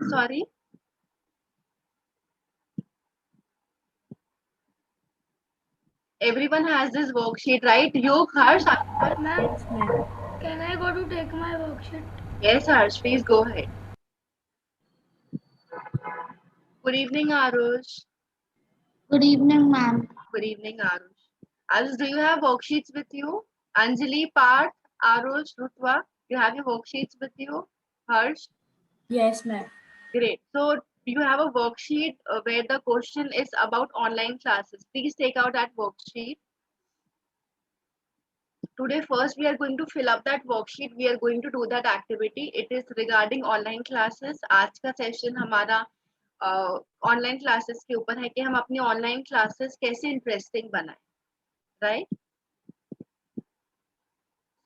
Sorry. Everyone has this worksheet, right? Yog, Harsh. Ma'am, Yes, ma'am. can I go to take my worksheet? Yes, Harsh. Please go ahead. Good evening, Arush. Good evening, ma'am. Good evening, Arush. Arush, do you have worksheets with you? Anjali, Parth, Arush, Rutva, you have your worksheets with you? Harsh, Yes, ma'am. great. So you have a worksheet where the question is about online classes. Please take out that worksheet. Today, first, we are going to fill up that worksheet. We are going to do that activity. It is regarding online classes. आज का session हमारा online classes के ऊपर है कि हम अपनी online classes कैसे इंटरेस्टिंग बनाएं, राइट?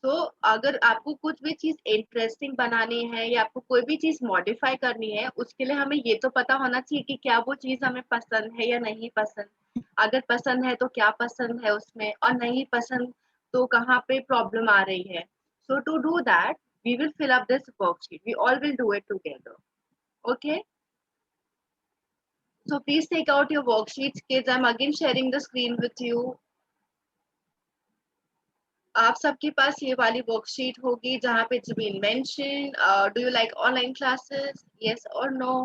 तो अगर आपको कुछ भी चीज इंटरेस्टिंग बनानी है या आपको कोई भी चीज मॉडिफाई करनी है, उसके लिए हमें ये तो पता होना चाहिए कि क्या वो चीज हमें पसंद है या नहीं पसंद। अगर पसंद है तो क्या पसंद है उसमें, और नहीं पसंद तो कहाँ पे प्रॉब्लम आ रही है। So to do that we will fill up this worksheet, we all will do it together, okay? So please take out your worksheets, kids. I'm again sharing the screen with you. आप सबके पास ये वाली worksheet होगी जहाँ पे it's been mention, do you like online classes, yes or no?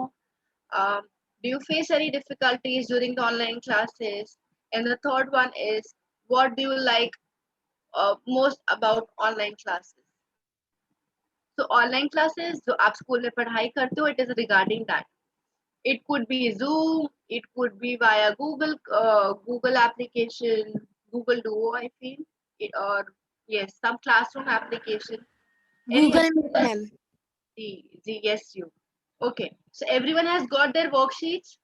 Do you face any difficulties during the online classes? And the third one is, what do you like most about online classes? So online classes जो आप school में पढ़ाई करते हो, it is regarding that. It could be Zoom, it could be via Google application, Google Duo, I feel, or yes, some classroom application. Any Google Meet, ma'am. yes, you. Okay, so everyone has got their worksheets.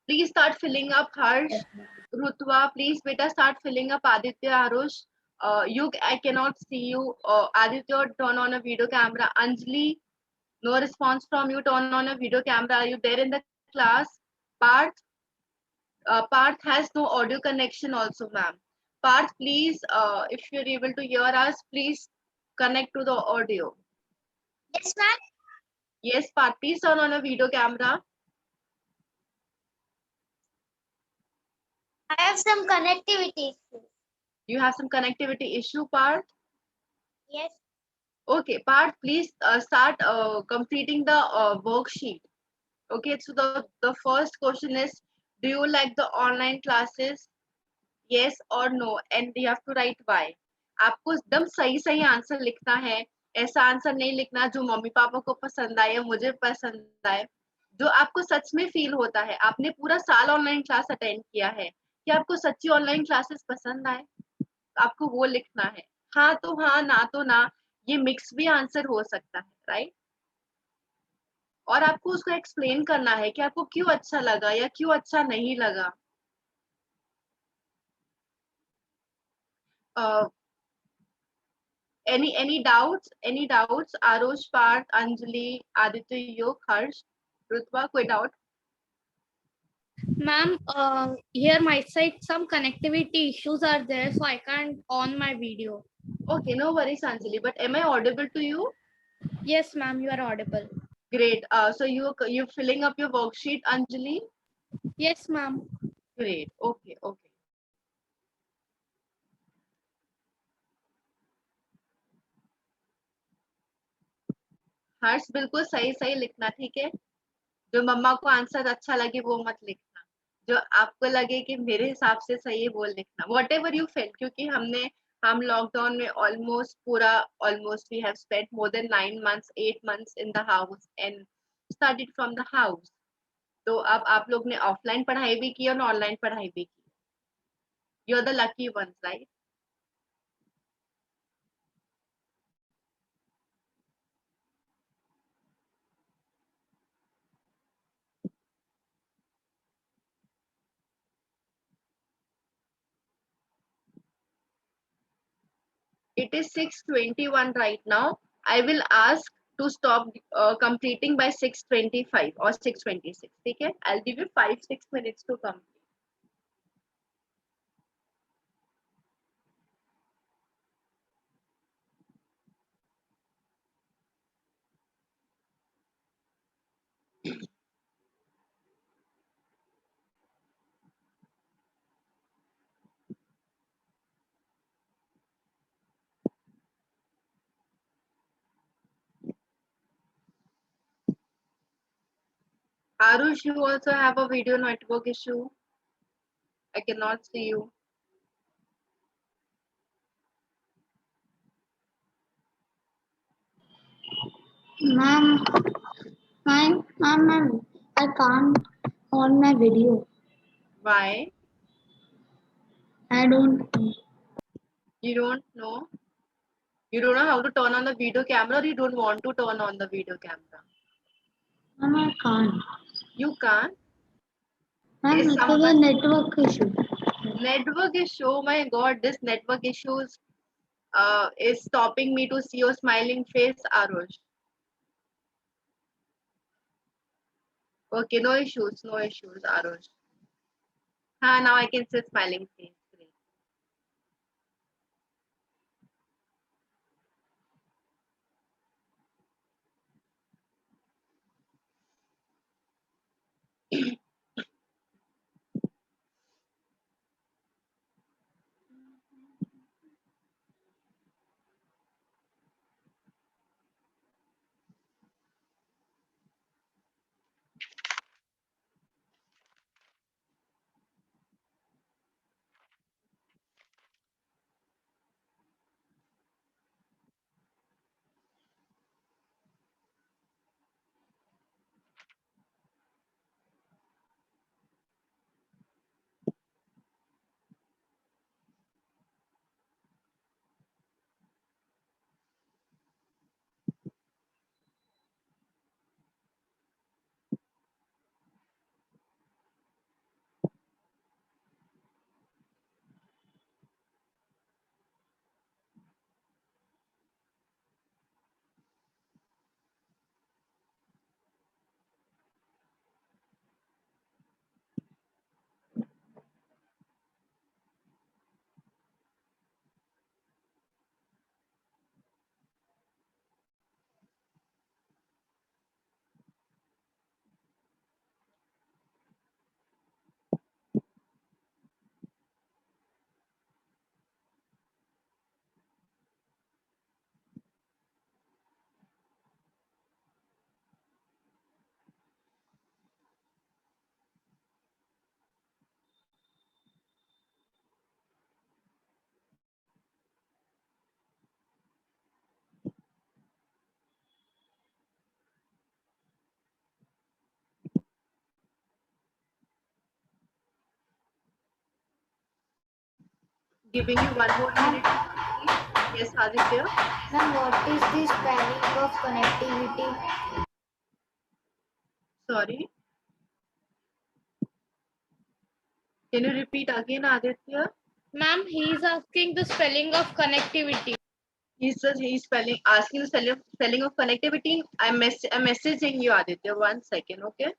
Please start filling up, Harsh. Yes, ma'am. Rutva, please beta start filling up. Aditya, Arush. Yug, I cannot see you. Aditya, turn on a video camera. Anjali, no response from you. Turn on a video camera. Are you there in the class? Parth, Parth has no audio connection also, ma'am. Parth, please, if you're able to hear us, please connect to the audio. Yes, ma'am. Yes, Parth, please turn on a video camera. I have some connectivity issues. You have some connectivity issue, Parth? Yes. Okay, Parth, please start completing the worksheet. Okay, so the first question is, do you like the online classes? Yes or no, and you have to write why. आपको एकदम सही सही answer लिखना है। ऐसा answer नहीं लिखना जो मम्मी पापा को पसंद आए या मुझे पसंद आए, जो आपको सच में फील होता है। आपने पूरा साल ऑनलाइन क्लास अटेंड किया है, कि आपको सच्ची ऑनलाइन क्लासेस पसंद आए, आपको वो लिखना है। हाँ तो हाँ, ना तो ना, ये मिक्स भी आंसर हो सकता है, राइट? और आपको उसको एक्सप्लेन करना है कि आपको क्यों अच्छा लगा या क्यों अच्छा नहीं लगा। Any doubts? Any doubts? Arush, Parth, Anjali, Aditya, Yog, Harsh, Rutva, कोई doubt? Ma'am, here my side some connectivity issues are there, so I can't on my video. Okay, no worries, Anjali. But am I audible to you? Yes, ma'am, you are audible. Great. So you filling up your worksheet, Anjali? Yes, ma'am. Great. Okay, okay. हर्ष बिल्कुल सही सही लिखना, ठीक है? जो मम्मा को answer अच्छा लगे वो मत लिखना, जो आपको लगे कि मेरे हिसाब से सही है वो लिखना, वॉट एवर यू फेल। क्योंकि हम लॉकडाउन में almost we have spent more than 9 months 8 months in the house and studied from the house. तो अब आप लोग ने ऑफलाइन पढ़ाई भी की और ऑनलाइन पढ़ाई भी की। You are the lucky ones, right? It is 6:21 right now. I will ask to stop completing by 6:25 or 6:26. Okay, I'll give you 5-6 minutes to complete. Arush, you also have a video network issue. I cannot see you. Ma'am, ma'am, I can't on my video. Why? I don't know. You don't know? You don't know how to turn on the video camera, or you don't want to turn on the video camera? Ma'am, I can't. You can't. Ma'am, Is it is a someone network issue. network issue? Oh my God, this network issues is stopping me to see your smiling face, Arush. Okay, no issues, no issues, Arush. Now I can see smiling face. Great. Giving you one more minute. Yes, Aditya. Ma'am, what is the spelling of connectivity? Sorry. Can you repeat again, Aditya? Ma'am, he is asking the spelling of connectivity. He's spelling asking the spelling of connectivity. I'm messaging you, Aditya. 1 second, okay?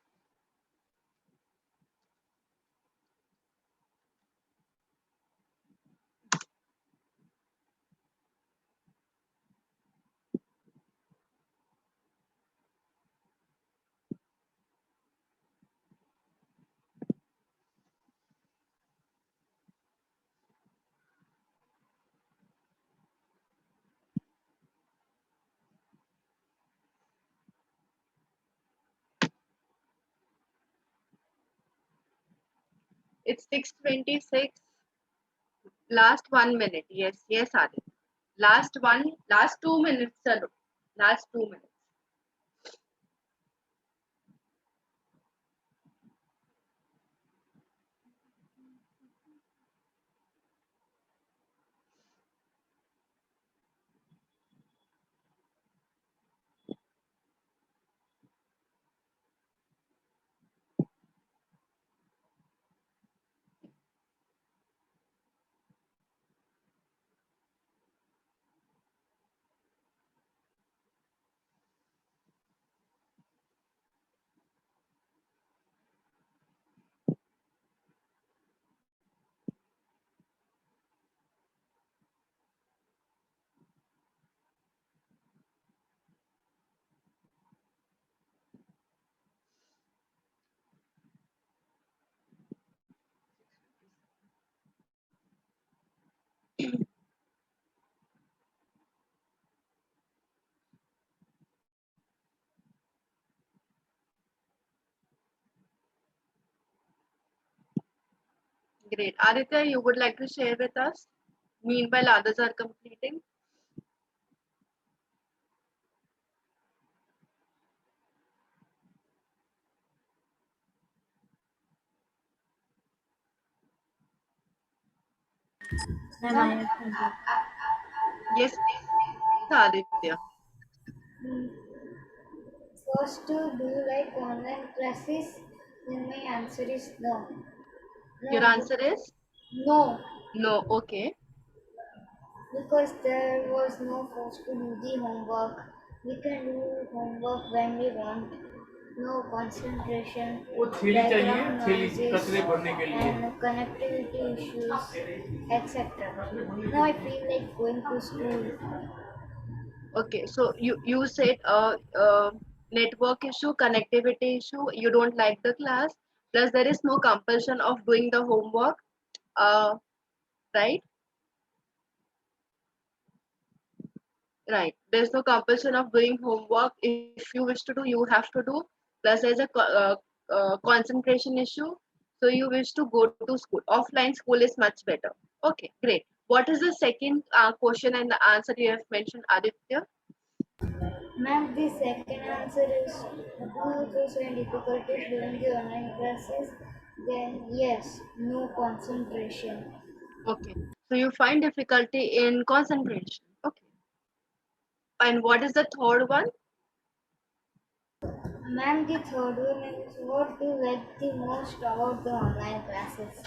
It's 6:26. Last 1 minute. Yes, yes, Aditya. Last 2 minutes, sir. Last 2 minutes. Great. Aditya, you would like to share with us? Meanwhile, others are completing. Ma'am, I have complete. Yes, Aditya. Mm, First, do you like online classes? Then my answer is no. Your No, answer is no, no. Okay. because there was no force to do the homework. We can do homework when we want. No concentration, वो थैली चाहिए background थैली noises, कचरे भरने के लिए and connectivity issues, etc. Now I feel like going to school. Okay. So you said network issue, connectivity issue. You don't like the class. Plus, there is no compulsion of doing the homework. Right. Right. There's no compulsion of doing homework. If you wish to do, you have to do. Plus, there's a concentration issue. So you wish to go to school. Offline school is much better. Okay, great. What is the second question and the answer you have mentioned, Aditya? Ma'am, the second answer is do you face any difficulties during the online classes? Then yes, no concentration. Okay. So you find difficulty in concentration. Okay. And what is the third one? Ma'am, the third one is what do you like the most about the online classes?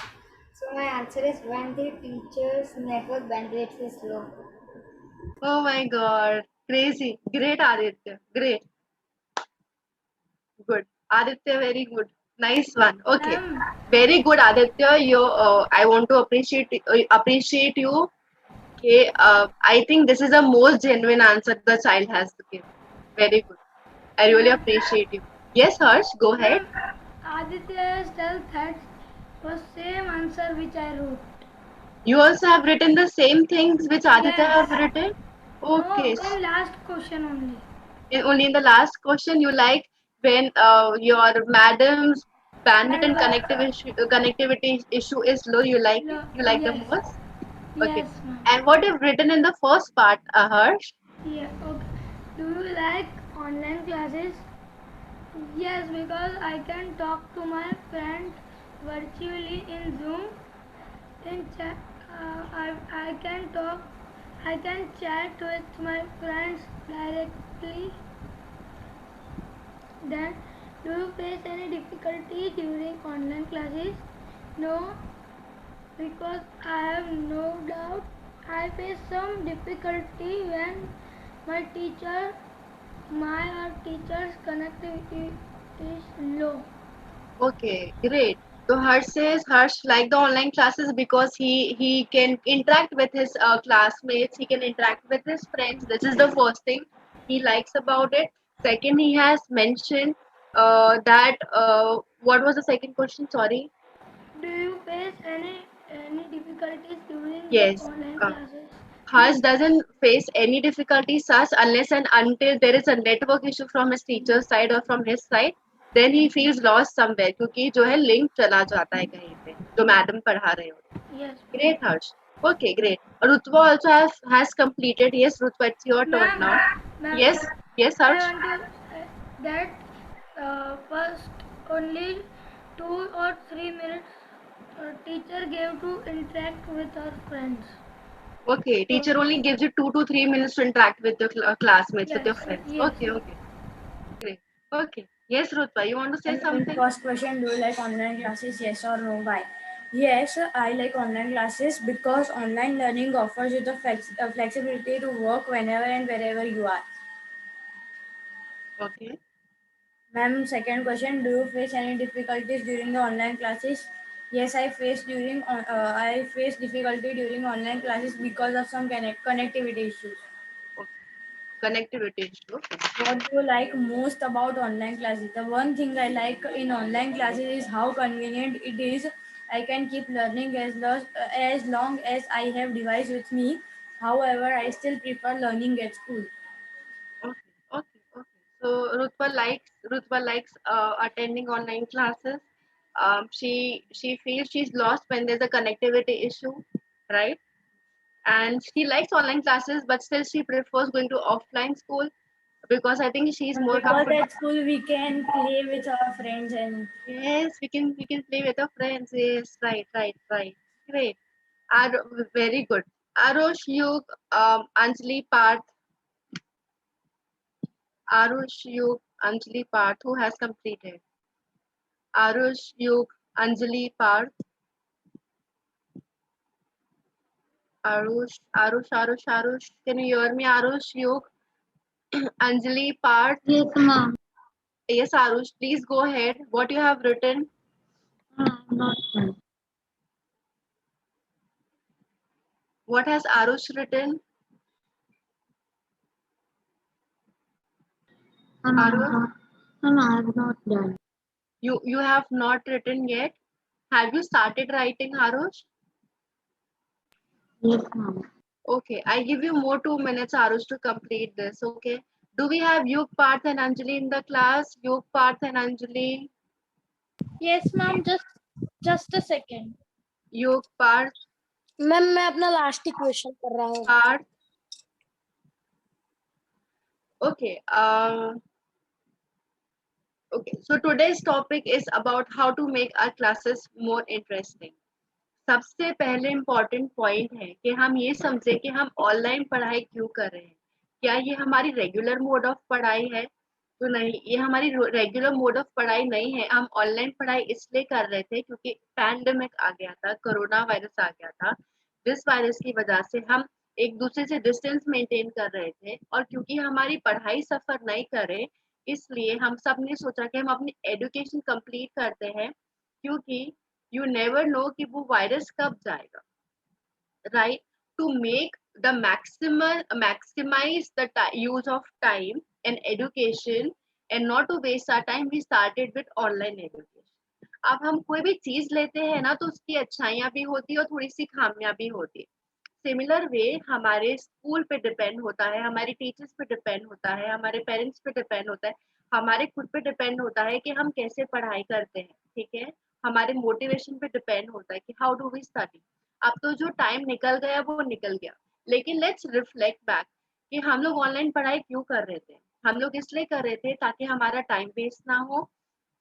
So my answer is when the teacher's network bandwidth is low. Oh my God. Crazy. Great, Aditya. Great. Good. Aditya, very good. Nice one. Okay. Ma'am, Very good, Aditya. I want to appreciate you. Okay. I think this is the most genuine answer the child has to give. Very good. I really ma'am, appreciate you. Yes, Harsh, go ahead. ma'am, Aditya still that was same answer which I wrote. You also have written the same things which Aditya Yes. have written. No, Okay. in last question only. Only in the last question, you like when your madam's bandwidth and Bandwidth. connectivity issue is low. You like it. You like the Yes. most. Okay. Yes, ma'am. And what you've written in the first part, Harsh? Yeah, okay. Do you like online classes? Yes, because I can talk to my friends virtually in Zoom. In chat, I can talk. I can chat with my friends directly. Then, do you face any difficulty during online classes? No, because I have no doubt I face some difficulty when my teacher, my or teacher's connectivity is low. Okay, great. So Harsh says Harsh like the online classes because he can interact with his classmates. He can interact with his friends. This is the first thing he likes about it. Second, he has mentioned that what was the second question? Sorry. Do you face any difficulties during the Yes. online Uh, classes? Harsh doesn't face any difficulty such unless and until there is a network issue from his teacher's side or from his side, then he feels lost somewhere क्योंकि जो है link चला जाता है कहीं पे जो madam पढ़ा रहे हो. Yes, Great, Harsh. Okay, great. Rutva also has completed. Yes, Rutva, it's your turn ma'am. now. Ma'am, Yes, yes, I Harsh. want to say that first only 2 or 3 minutes teacher gave to interact with our friends. Okay, So teacher only gives you 2 to 3 minutes to interact with your classmates, with yes, your friends. yes. Okay, okay, great. Okay. Yes, Rutva, you want to say And something? first question, do you like online classes? Yes or no? Why? Yes, I like online classes because online learning offers you the flexibility to work whenever and wherever you are. Okay. Ma'am, second question, do you face any difficulties during the online classes? Yes, I face difficulty during online classes because of some connectivity issues. Okay. Connectivity issue. Okay. What do you like most about online classes? The one thing I like in online classes is how convenient it is. I can keep learning as long as I have device with me. However, I still prefer learning at school. Okay, okay, okay. So Rutva likes attending online classes. she feels she's lost when there's a connectivity issue, right? And she likes online classes, but still she prefers going to offline school because I think she's more Because comfortable. at school we can play with our friends and Yes, we can play with our friends. Yes, right. Great. Very good. Arush, you, Anjali, Parth, Arush, you, Anjali, Parth, who has completed? Arush, you, Anjali, Parth, Arush. Can you hear me, Arush, you, Anjali, Parth? Yes, ma'am. Yes, Arush, please go ahead. What you have written? Not ma'am. What has Arush written? Arush, Ma'am, I have not done. you have not written yet. Have you started writing, Arush? Yes, ma'am. Okay, I give you more 2 minutes, Arush, to complete this. Okay. Do we have Yug, Parth, and Anjali in the class? Yug, Parth, and Anjali. Yes ma'am, just a second. Yug, Parth, ma'am मैं अपना last equation कर रहा हूँ. Parth. Okay. Okay. So today's topic is about how to make our classes more interesting. सबसे पहले important point है कि हम ये समझे कि हम ऑनलाइन पढ़ाई क्यों कर रहे हैं. क्या ये हमारी रेगुलर मोड ऑफ पढ़ाई है? तो नहीं, ये हमारी रेगुलर मोड ऑफ पढ़ाई नहीं है. हम ऑनलाइन पढ़ाई इसलिए कर रहे थे क्योंकि पैंडेमिक आ गया था, कोरोना वायरस आ गया था. जिस वायरस की वजह से हम एक दूसरे से डिस्टेंस मेंटेन कर रहे थे, और क्योंकि हमारी पढ़ाई सफर नहीं करे, इसलिए हम सब ने सोचा कि हम अपनी एजुकेशन कंप्लीट करते हैं, क्योंकि यू नेवर नो कि वो वायरस कब जाएगा, right? To make the maximize the use of time and education and not to waste our time, we started with online education. अब हम कोई भी चीज लेते हैं ना, तो उसकी अच्छाइयाँ भी होती है और थोड़ी सी खामियां भी होती है. सिमिलर वे हमारे स्कूल पे डिपेंड होता है, हमारे टीचर्स पे डिपेंड होता है, हमारे पेरेंट्स पे डिपेंड होता है, हमारे खुद पे डिपेंड होता है कि हम कैसे पढ़ाई करते हैं. ठीक है, हमारे मोटिवेशन पे डिपेंड होता है कि हाउ डू वी स्टडी. अब तो जो टाइम निकल गया वो निकल गया, लेकिन लेट्स रिफ्लेक्ट बैक कि हम लोग ऑनलाइन पढ़ाई क्यों कर रहे थे. हम लोग इसलिए कर रहे थे ताकि हमारा टाइम वेस्ट ना हो,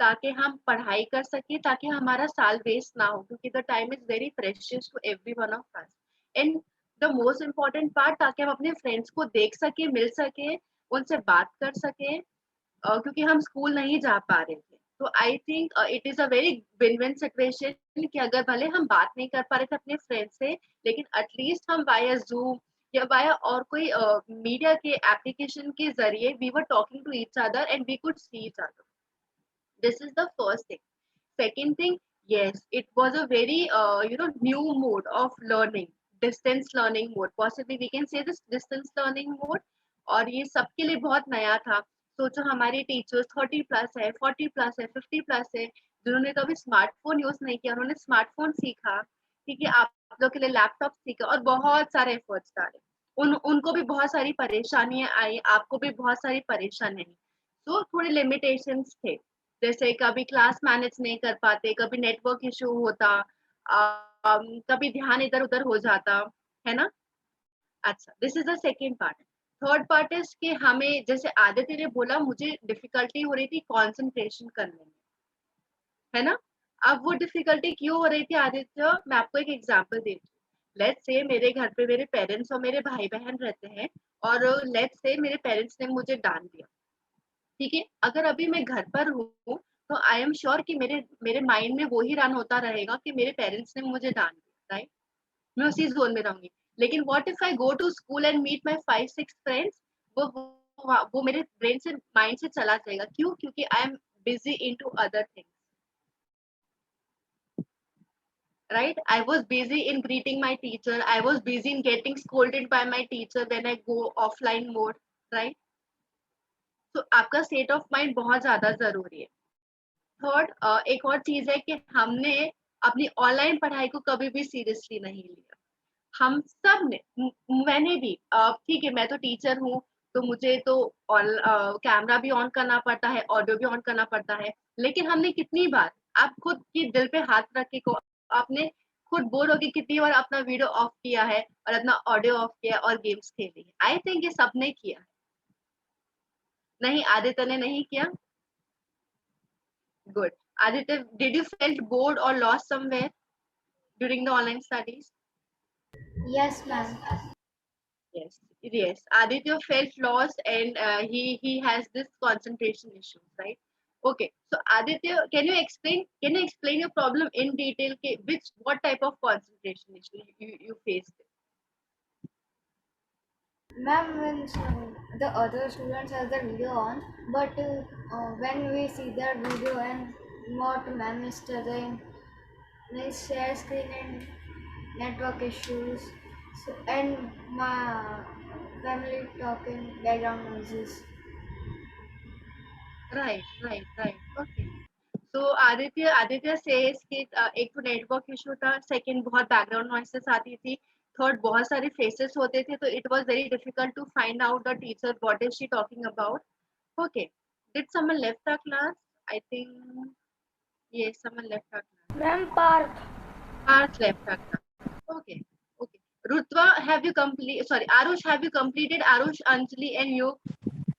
ताकि हम पढ़ाई कर सके, ताकि हमारा साल वेस्ट ना हो, क्योंकि the time is very precious to every one of us. And the most important part, ताकि हम अपने फ्रेंड्स को देख सके, मिल सके, उनसे बात कर सके, क्योंकि हम स्कूल नहीं जा पा रहे थे. तो I think it is a very win win situation कि अगर भले हम बात नहीं कर पा रहे थे अपने फ्रेंड से, लेकिन एटलीस्ट हम वाया जूम या वाया और कोई मीडिया के एप्लीकेशन के जरिए we were talking to each other and we could see each other. This is the first thing. Second thing, yes, it was a very new mode of learning, distance learning mode. Possibly we can say this distance learning mode. और ये सबके लिए बहुत नया था. सोचो हमारे teachers 30+ है, 40+ है, 50+ है, जिन्होंने कभी स्मार्टफोन यूज नहीं किया, उन्होंने स्मार्टफोन सीखा. ठीक है, आप लोग के लिए लैपटॉप सीखा और बहुत सारे एफर्ट्स डाले. उनको भी बहुत सारी परेशानियां आई, आपको भी बहुत सारी परेशानी आई. तो थोड़े लिमिटेशंस थे, जैसे कभी क्लास मैनेज नहीं कर पाते, कभी नेटवर्क इशू होता, कभी ध्यान इधर उधर हो जाता है ना. अच्छा, this is the second part. Third part is कि हमें, जैसे आदित्य ने बोला, मुझे डिफिकल्टी हो रही थी कंसंट्रेशन करने में, है ना. अब वो डिफिकल्टी क्यों हो रही थी आदित्य, मैं आपको एक एग्जांपल देती हूँ. लेट्स से मेरे घर पे मेरे पेरेंट्स और मेरे भाई बहन रहते हैं, और लेट्स से मेरे पेरेंट्स ने मुझे डांट दिया. ठीक है, अगर अभी मैं घर पर हूँ, तो आई एम श्योर कि मेरे मेरे माइंड में वो ही रन होता रहेगा कि मेरे पेरेंट्स ने मुझे डांट दिया, राइट. मैं उसी जोन में रहूंगी. लेकिन what if I go to school and meet my 5-6 friends, वो मेरे ब्रेन से, माइंड से चला जाएगा. क्यों? क्योंकि I am busy into other things, right? I was busy in greeting my teacher, I was busy in getting scolded by my teacher when I go offline mode, right? तो आपका state of mind बहुत ज्यादा जरूरी है. Third, एक और चीज है कि हमने अपनी ऑनलाइन पढ़ाई को कभी भी सीरियसली नहीं लिया. हम सब ने, मैंने भी, ठीक है, मैं तो टीचर हूँ, तो मुझे तो कैमरा भी ऑन करना पड़ता है, ऑडियो भी ऑन करना पड़ता है, लेकिन हमने कितनी बार आप खुद की दिल पे हाथ रख के आपने खुद बोल हो कि कितनी बार अपना वीडियो ऑफ किया है और अपना ऑडियो ऑफ किया और गेम्स खेली है? आई थिंक ये सबने किया है। नहीं, आदित्य ने नहीं किया? Good. Aditya, did you felt bored और lost somewhere during the online studies? Yes, ma'am. Yes, yes. Aditya felt lost and he has this concentration issues, right? Okay. So Aditya, can you explain your problem in detail? Which what type of concentration issue you faced? Ma'am, when the other students have the video on, but when we see their video and what ma'am is studying, they share screen and network issues, so, and my family talking, background noises. Right, right, right. Okay. So Aditya says कि एक तो network issue था, second बहुत background noises आती थी, third बहुत सारे faces होते थे, तो it was very difficult to find out the teacher what is she talking about. Okay. Did someone left our class? I think yes, someone left our class. Ma'am, Parth. Parth left our class. Okay. Okay. Rutva, have you complete? Sorry, Arush, have you completed? Arush, Anjali, and you.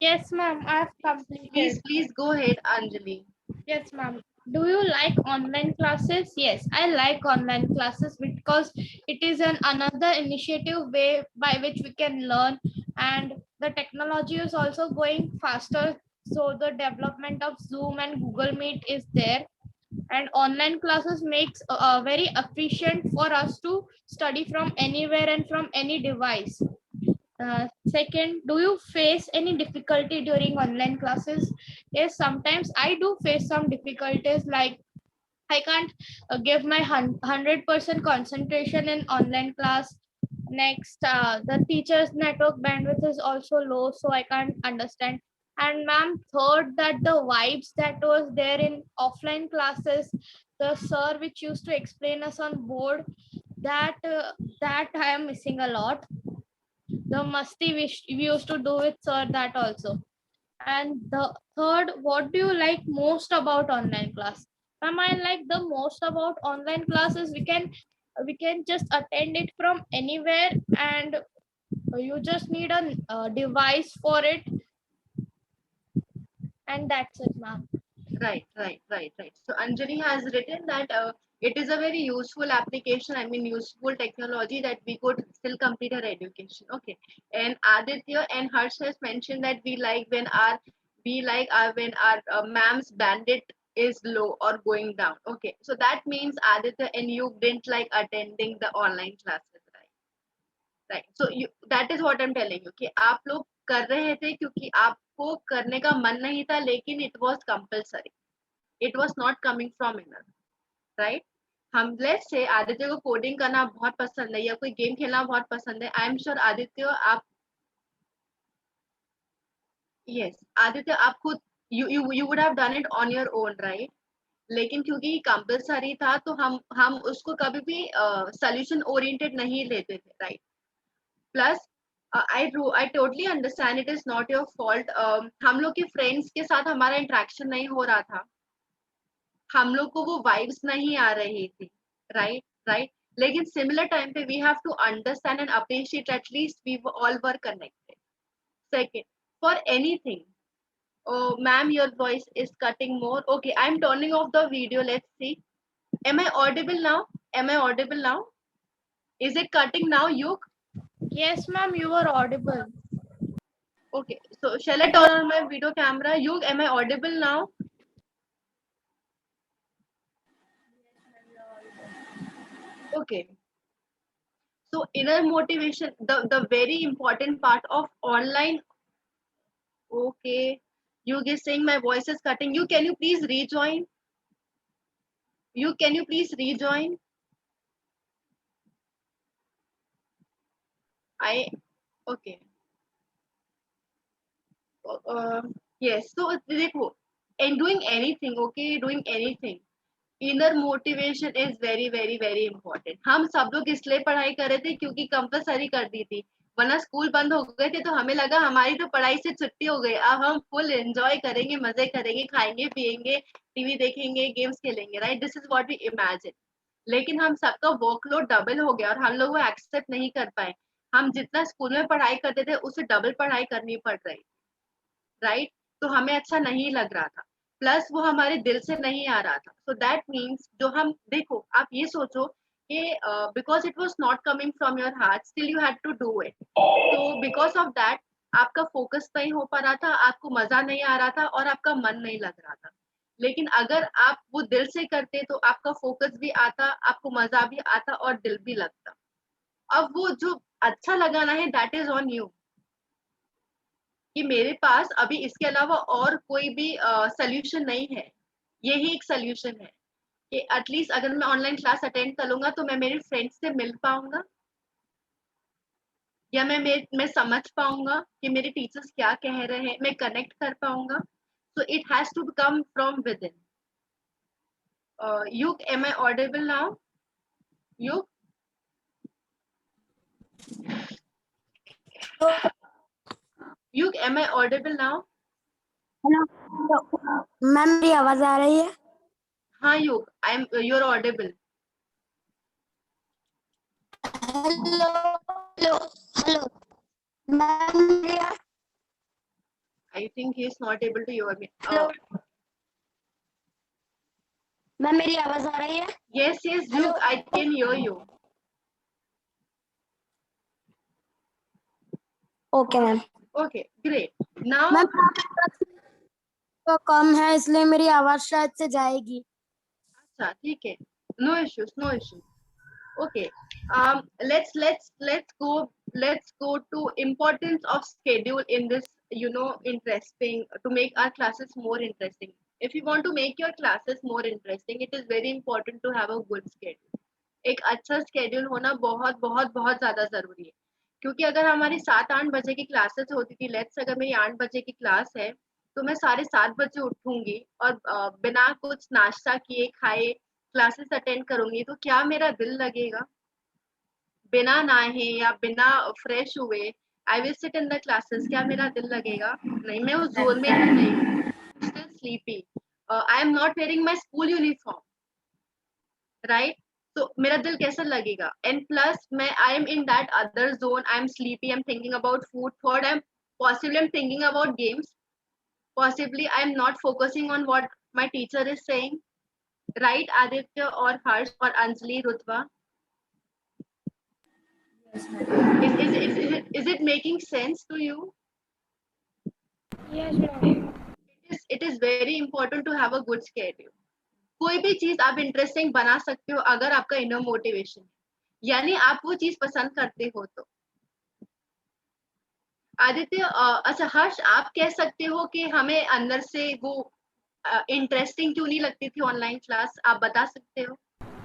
Yes, ma'am, I've completed. Please go ahead, Anjali. Yes, ma'am. Do you like online classes? Yes, I like online classes because it is another initiative way by which we can learn, and the technology is also going faster. So the development of Zoom and Google Meet is there, and online classes makes very efficient for us to study from anywhere and from any device. Second, do you face any difficulty during online classes? Yes, sometimes I do face some difficulties, like I can't give my 100% concentration in online class. Next, the teacher's network bandwidth is also low, so I can't understand. And ma'am, third, that the vibes that was there in offline classes, the sir which used to explain us on board, that I am missing a lot. The musty we used to do with sir, that also. And the third, what do you like most about online class? Ma'am, I like the most about online classes, we can just attend it from anywhere, and you just need a device for it, and that's it, ma'am. Right, right, right, right. So Anjali has written that it is a very useful application. I mean, useful technology that we could still complete our education. Okay. And Aditya and Harsh has mentioned that we like our when our ma'am's bandit is low or going down. Okay. So that means Aditya and you didn't like attending the online classes, right? Right. So that is what I'm telling you कि आप लोग कर रहे थे क्योंकि आपको करने का मन नहीं था, लेकिन it was compulsory. It was not coming from inner, right? हम लेट्स से आदित्य को कोडिंग करना बहुत पसंद है या कोई गेम खेलना बहुत पसंद है. आई एम श्योर आदित्य आप यस आदित्य आप खुद you would have done it on your own, right? लेकिन क्योंकि कंपलसरी था तो हम उसको कभी भी सोल्यूशन ओरिएंटेड नहीं लेते थे, right? Plus I totally understand it is not your fault. हम लोग के फ्रेंड्स के साथ हमारा इंटरेक्शन नहीं हो रहा था, हम लोग को वो वाइब्स नहीं आ रही थी, राइट राइट. लेकिन सिमिलर टाइम पे we have to understand and appreciate at least we all were connected. Second, for anything. Oh, ma'am, your voice is cutting more. Okay, I'm turning off the video. Let's see. Am I audible now? Am I audible now? Is it cutting now, Yuk? Yes, ma'am, you are audible. Okay, so shall I turn on my video camera? Yuk, am I audible now? Okay. So inner motivation, the very important part of online. Okay, Yug is saying my voice is cutting. You can you please rejoin? You can you please rejoin? I okay. Yes. So देखो, and doing anything, okay, doing anything. Inner motivation is very very very important. हम सब लोग इसलिए पढ़ाई कर रहे थे क्योंकि कंपलसरी कर दी थी. वरना स्कूल बंद हो गए थे तो हमें लगा हमारी तो पढ़ाई से छुट्टी हो गई, अब हम फुल एंजॉय करेंगे, मजे करेंगे, खाएंगे पिएंगे, टीवी देखेंगे, गेम्स खेलेंगे, right? This is what we imagine. लेकिन हम सबका वर्कलोड डबल हो गया और हम लोग वो एक्सेप्ट नहीं कर पाए। हम जितना स्कूल में पढ़ाई करते थे उससे डबल पढ़ाई करनी पड़ रही, राइट? तो हमें अच्छा नहीं लग रहा था, प्लस वो हमारे दिल से नहीं आ रहा था। सो दैट मीन्स जो हम देखो, आप ये सोचो कि because it was not coming from your heart, still you had to do it. तो बिकॉज ऑफ दैट आपका फोकस नहीं हो पा रहा था, आपको मजा नहीं आ रहा था और आपका मन नहीं लग रहा था। लेकिन अगर आप वो दिल से करते तो आपका फोकस भी आता, आपको मजा भी आता और दिल भी लगता। अब वो जो अच्छा लगाना है दैट इज ऑन यू, कि मेरे पास अभी इसके अलावा और कोई भी सोल्यूशन नहीं है। यही एक सोल्यूशन है कि एटलीस्ट अगर मैं ऑनलाइन क्लास अटेंड कर लूंगा तो मैं मेरे फ्रेंड्स से मिल पाऊंगा, या मैं समझ पाऊंगा कि मेरे टीचर्स क्या कह रहे हैं, मैं कनेक्ट कर पाऊंगा। So it has to come from within. You, am I audible now? You, you, am I audible now? Ma'am मेरी आवाज आ रही है? हाँ Yug, I am, you're audible. Hello hello hello ma'am. I think he is not able to hear me. Hello ma'am मेरी आवाज आ रही है? Yes, yes, Yug, I can hear you. Okay ma'am. Okay, great. Now, ma'am तो कम है इसलिए मेरी आवाज शायद से जाएगी। अच्छा, ठीक है. No issues, no issues. Okay. Let's go to importance of schedule in this, interesting, to make our classes more interesting. If you want to make your classes more interesting, it is very important to have a good schedule. एक अच्छा schedule होना बहुत बहुत बहुत ज्यादा जरूरी है, क्योंकि अगर हमारी 7-8 बजे की क्लासेस होती थी, लेट्स अगर मेरी 8 बजे की क्लास है तो मैं 7:30 बजे उठूंगी और बिना कुछ नाश्ता किए खाए क्लासेस अटेंड करूंगी, तो क्या मेरा दिल लगेगा? बिना नहाए या बिना फ्रेश हुए I will sit in the classes, क्या मेरा दिल लगेगा? नहीं, मैं उस जोन में ही नहीं हूँ, still sleepy, I am not wearing my school uniform, right? तो मेरा दिल कैसा लगेगा? एंड प्लस मैं I am in that other zone, I am sleepy, I am thinking about food, third I am thinking about games, possibly I am not focusing on what my teacher is saying, right, Aditya or Harsh or Anjali, Rutva? Yes, ma'am. Is it making sense to you? Yes ma'am. It is very important to have a good schedule. कोई भी चीज आप interesting बना सकते हो अगर आपका inner motivation है, यानी आप वो चीज पसंद करते हो तो। आदित्य, अच्छा हर्ष, आप कह सकते हो कि हमें अंदर से वो इंटरेस्टिंग क्यों नहीं लगती थी ऑनलाइन क्लास, आप बता सकते हो?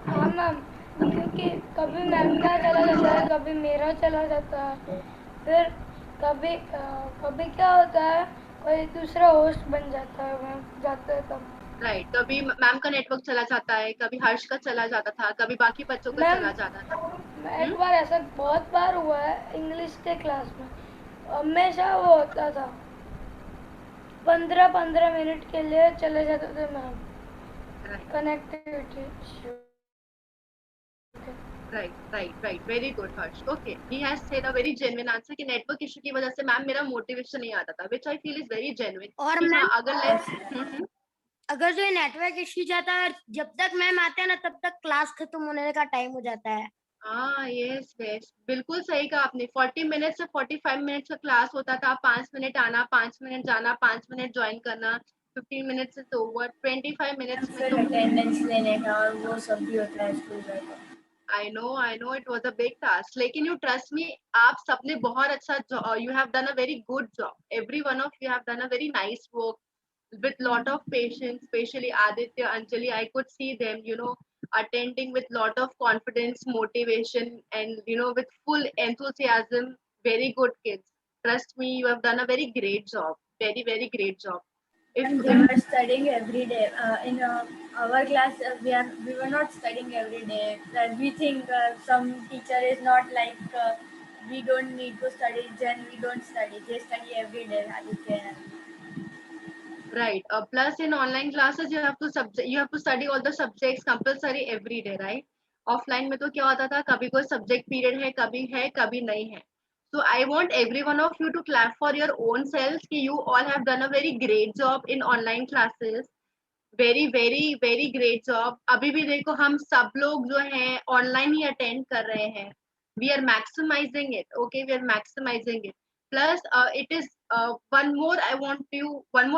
हाँ मैम, क्योंकि कभी मैम का चला जाता है, कभी मेरा चला जाता है, फिर कभी क्या होता है, कोई दूसरा होस्ट बन जाता है, मैम जाता है तब। राइट, कभी मैम का नेटवर्क चला जाता है, कभी हर्ष का चला जाता था, कभी बाकी बच्चों का मैम चला जाता था। एक बार ऐसा बहुत बार हुआ है इंग्लिश के क्लास में, हमेशा वो होता था 15-15 मिनट के लिए चले जाते थे ma'am, connectivity issue. Right, very good Harsh. Okay, he has said a very genuine answer कि नेटवर्क इशू की वजह से मैम मेरा मोटिवेशन नहीं आता था, which I feel is very genuine. और कि मैम हाँ, अगर लेट्स अगर जो नेटवर्क इश्यू जाता है, जब तक मैम आते हैं ना तब तक क्लास खत्म होने का टाइम हो जाता है। हाँ, यस यस, बिल्कुल सही कहा आपने। 40 मिनट से 45 मिनट का क्लास होता था, 5 मिनट आना, 5 मिनट जाना, 5 मिनट ज्वाइन करना, 15 मिनट से ओवर, 25 मिनट्स में फिर तो अटेंडेंस लेने का और वो सब भी होता है स्कूल में। I know it was a big task. लेकिन you trust me, आप सबने बहुत अच्छा you have done a very good job. Every one of you have done a very nice work with lot of patience, especially Aditya, Anjali. I could see them, attending with lot of confidence, motivation, and with full enthusiasm. Very good kids. Trust me, you have done a very great job. Very, very great job. And we were studying every day. In our class, we were not studying every day. We think some teacher is not like we don't need to study, then we don't study. They study every day. You can. Right. Plus in online classes you have to study all the subjects compulsory every day, right? Offline में तो क्या होता था, कभी कोई subject period है कभी नहीं है. So I want every one of you to clap for your own selves कि you all have done a very great job in online classes. Very very very great job. अभी भी देखो हम सब लोग जो हैं ऑनलाइन ही अटेंड कर रहे हैं. We are maximising it. Okay, we are maximising it. Plus it is one more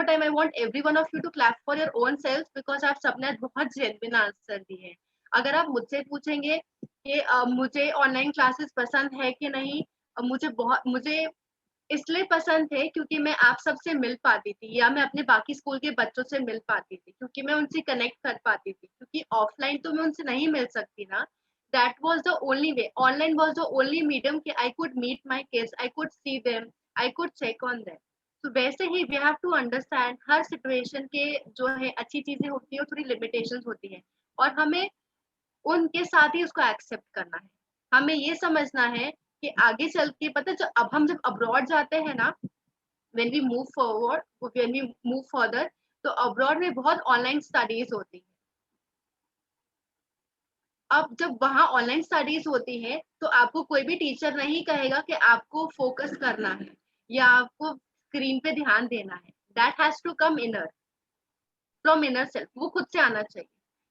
time I want every one of you to clap for your own self because आप सबने आज बहुत जेन्युइन आंसर दिए हैं. अगर आप मुझसे पूछेंगे कि मुझे ऑनलाइन क्लासेस पसंद है कि नहीं, मुझे इसलिए पसंद थे क्योंकि मैं आप सबसे मिल पाती थी या मैं अपने बाकी स्कूल के बच्चों से मिल पाती थी, क्योंकि मैं उनसे कनेक्ट कर पाती थी, क्योंकि ऑफलाइन तो मैं उनसे नहीं मिल सकती ना. That was the only way. Online was the only medium कि I could meet my kids, I could see them, I could check on them. तो वैसे ही वी हैव टू अंडरस्टैंड हर सिचुएशन के जो है अच्छी चीजें होती है, थोड़ी लिमिटेशंस होती है, और हमें उनके साथ ही उसको एक्सेप्ट करना है. हमें ये समझना है कि आगे चल के पता, जब अब्रॉड जाते हैं ना, when we move forward, when we move further, तो अब्रॉड में बहुत ऑनलाइन स्टडीज होती है. अब जब वहां ऑनलाइन स्टडीज होती है तो आपको कोई भी टीचर नहीं कहेगा कि आपको फोकस करना है या आपको स्क्रीन पे ध्यान देना है. That has to come inner, from inner self. वो खुद से आना चाहिए.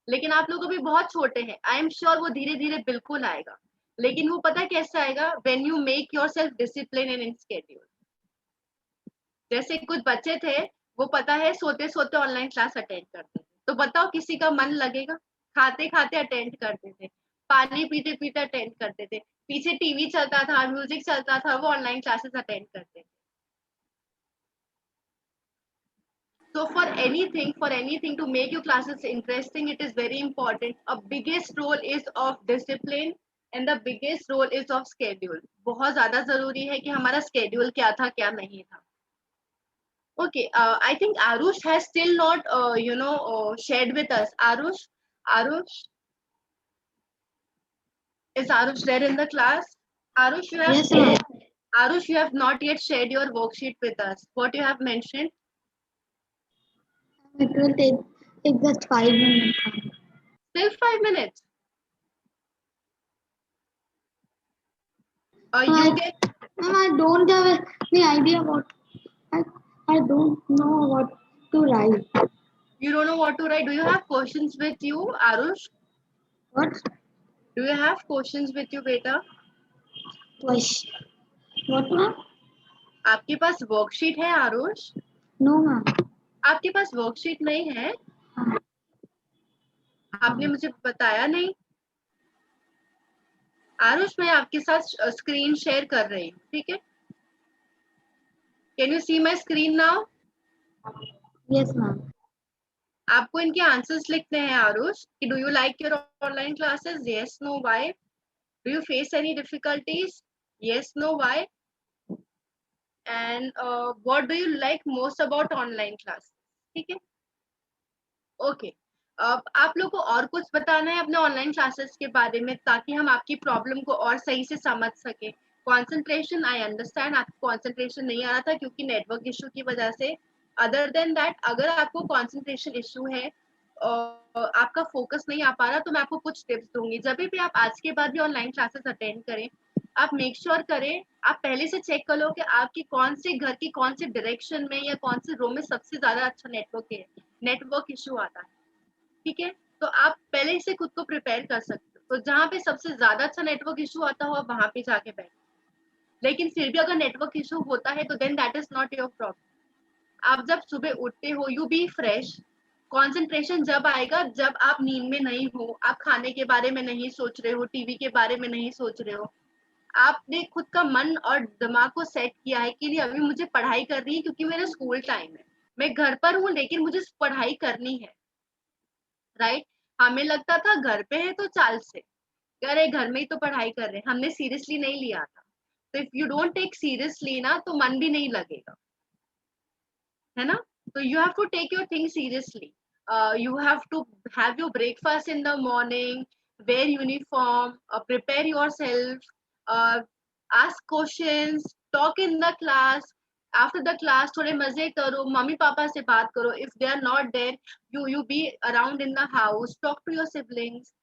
लेकिन आप लोग अभी बहुत छोटे हैं, आई एम श्योर वो धीरे धीरे बिल्कुल आएगा. लेकिन वो पता कैसे आएगा? When you make your self discipline in schedule. जैसे कुछ बच्चे थे, वो पता है सोते सोते ऑनलाइन क्लास अटेंड करते थे, तो बताओ किसी का मन लगेगा? खाते खाते अटेंड करते थे, पानी पीते पीते अटेंड करते थे, पीछे टीवी चलता था, म्यूजिक चलता था, वो ऑनलाइन क्लासेस अटेंड करते थे. So for anything to make your classes interesting, it is very important. A biggest role is of discipline and the biggest role is of schedule. बहुत ज्यादा जरूरी है कि हमारा schedule क्या था क्या नहीं था. Okay, I think Arush has still not, shared with us. Arush, is Arush there in the class? Arush, Yes, ma'am. Arush, you have not yet shared your worksheet with us. What you have mentioned? It will take just 5 minutes. Still 5 minutes. You I, get. Ma'am, I don't have any idea what I, I don't know what to write. You don't know what to write. Do you have questions with you, Arush? What Do you have questions with you, beta? question? What, ma'am? आपके पास worksheet है, Aarush? No, ma'am. आपके पास worksheet नहीं है? आपने मुझे बताया नहीं. आरुष, मैं आपके साथ स्क्रीन शेयर कर रही हूँ, ठीक है? Can you see my screen now? Yes, ma'am. आपको इनके आंसर्स लिखने हैं, आरुष, कि do you like your online classes? Yes, no, why? Do you face any difficulties? Yes, no, why? And what do you like most about online class? ठीक है, okay. अब आप लोग को और कुछ बताना है अपने ऑनलाइन क्लासेस के बारे में, ताकि हम आपकी प्रॉब्लम को और सही से समझ सके. कंसंट्रेशन, आई अंडरस्टैंड आपको कंसंट्रेशन नहीं आ रहा था क्योंकि नेटवर्क इशू की वजह से. अदर देन दैट, अगर आपको कंसंट्रेशन इशू है और आपका फोकस नहीं आ पा रहा, तो मैं आपको कुछ टिप्स दूंगी. जब भी आप आज के बाद भी ऑनलाइन क्लासेस अटेंड करें, आप मेक श्योर करें, आप पहले से चेक कर लो कि आपकी कौन से घर की कौन से डायरेक्शन में या कौन से रूम में सबसे ज्यादा अच्छा नेटवर्क इशू आता है. ठीक है, तो आप पहले से खुद को प्रिपेयर कर सकते हो. तो जहाँ पे सबसे ज्यादा अच्छा नेटवर्क इशू आता हो, आप वहां पे जाके बैठो. लेकिन फिर भी अगर नेटवर्क इशू होता है तो then that is not your problem. आप जब सुबह उठते हो, यू बी फ्रेश. कंसंट्रेशन जब आएगा जब आप नींद में नहीं हो, आप खाने के बारे में नहीं सोच रहे हो, टीवी के बारे में नहीं सोच रहे हो. आपने खुद का मन और दिमाग को सेट किया है कि नहीं, अभी मुझे पढ़ाई करनी है क्योंकि मेरा स्कूल टाइम है, मैं घर पर हूँ लेकिन मुझे पढ़ाई करनी है. राइट? हमें लगता था घर पे है तो चाल से, अरे घर में ही तो पढ़ाई कर रहे हैं, हमने सीरियसली नहीं लिया था. तो if you don't take seriously ना, तो मन भी नहीं लगेगा, है ना? तो you have to take your thing seriously. You have to have your breakfast in the morning, wear uniform, prepare yourself. ask questions, talk in the class. After the class थोड़े मजे करो, मम्मी पापा से बात करो. If they are not there, you be around in the house, talk to your siblings.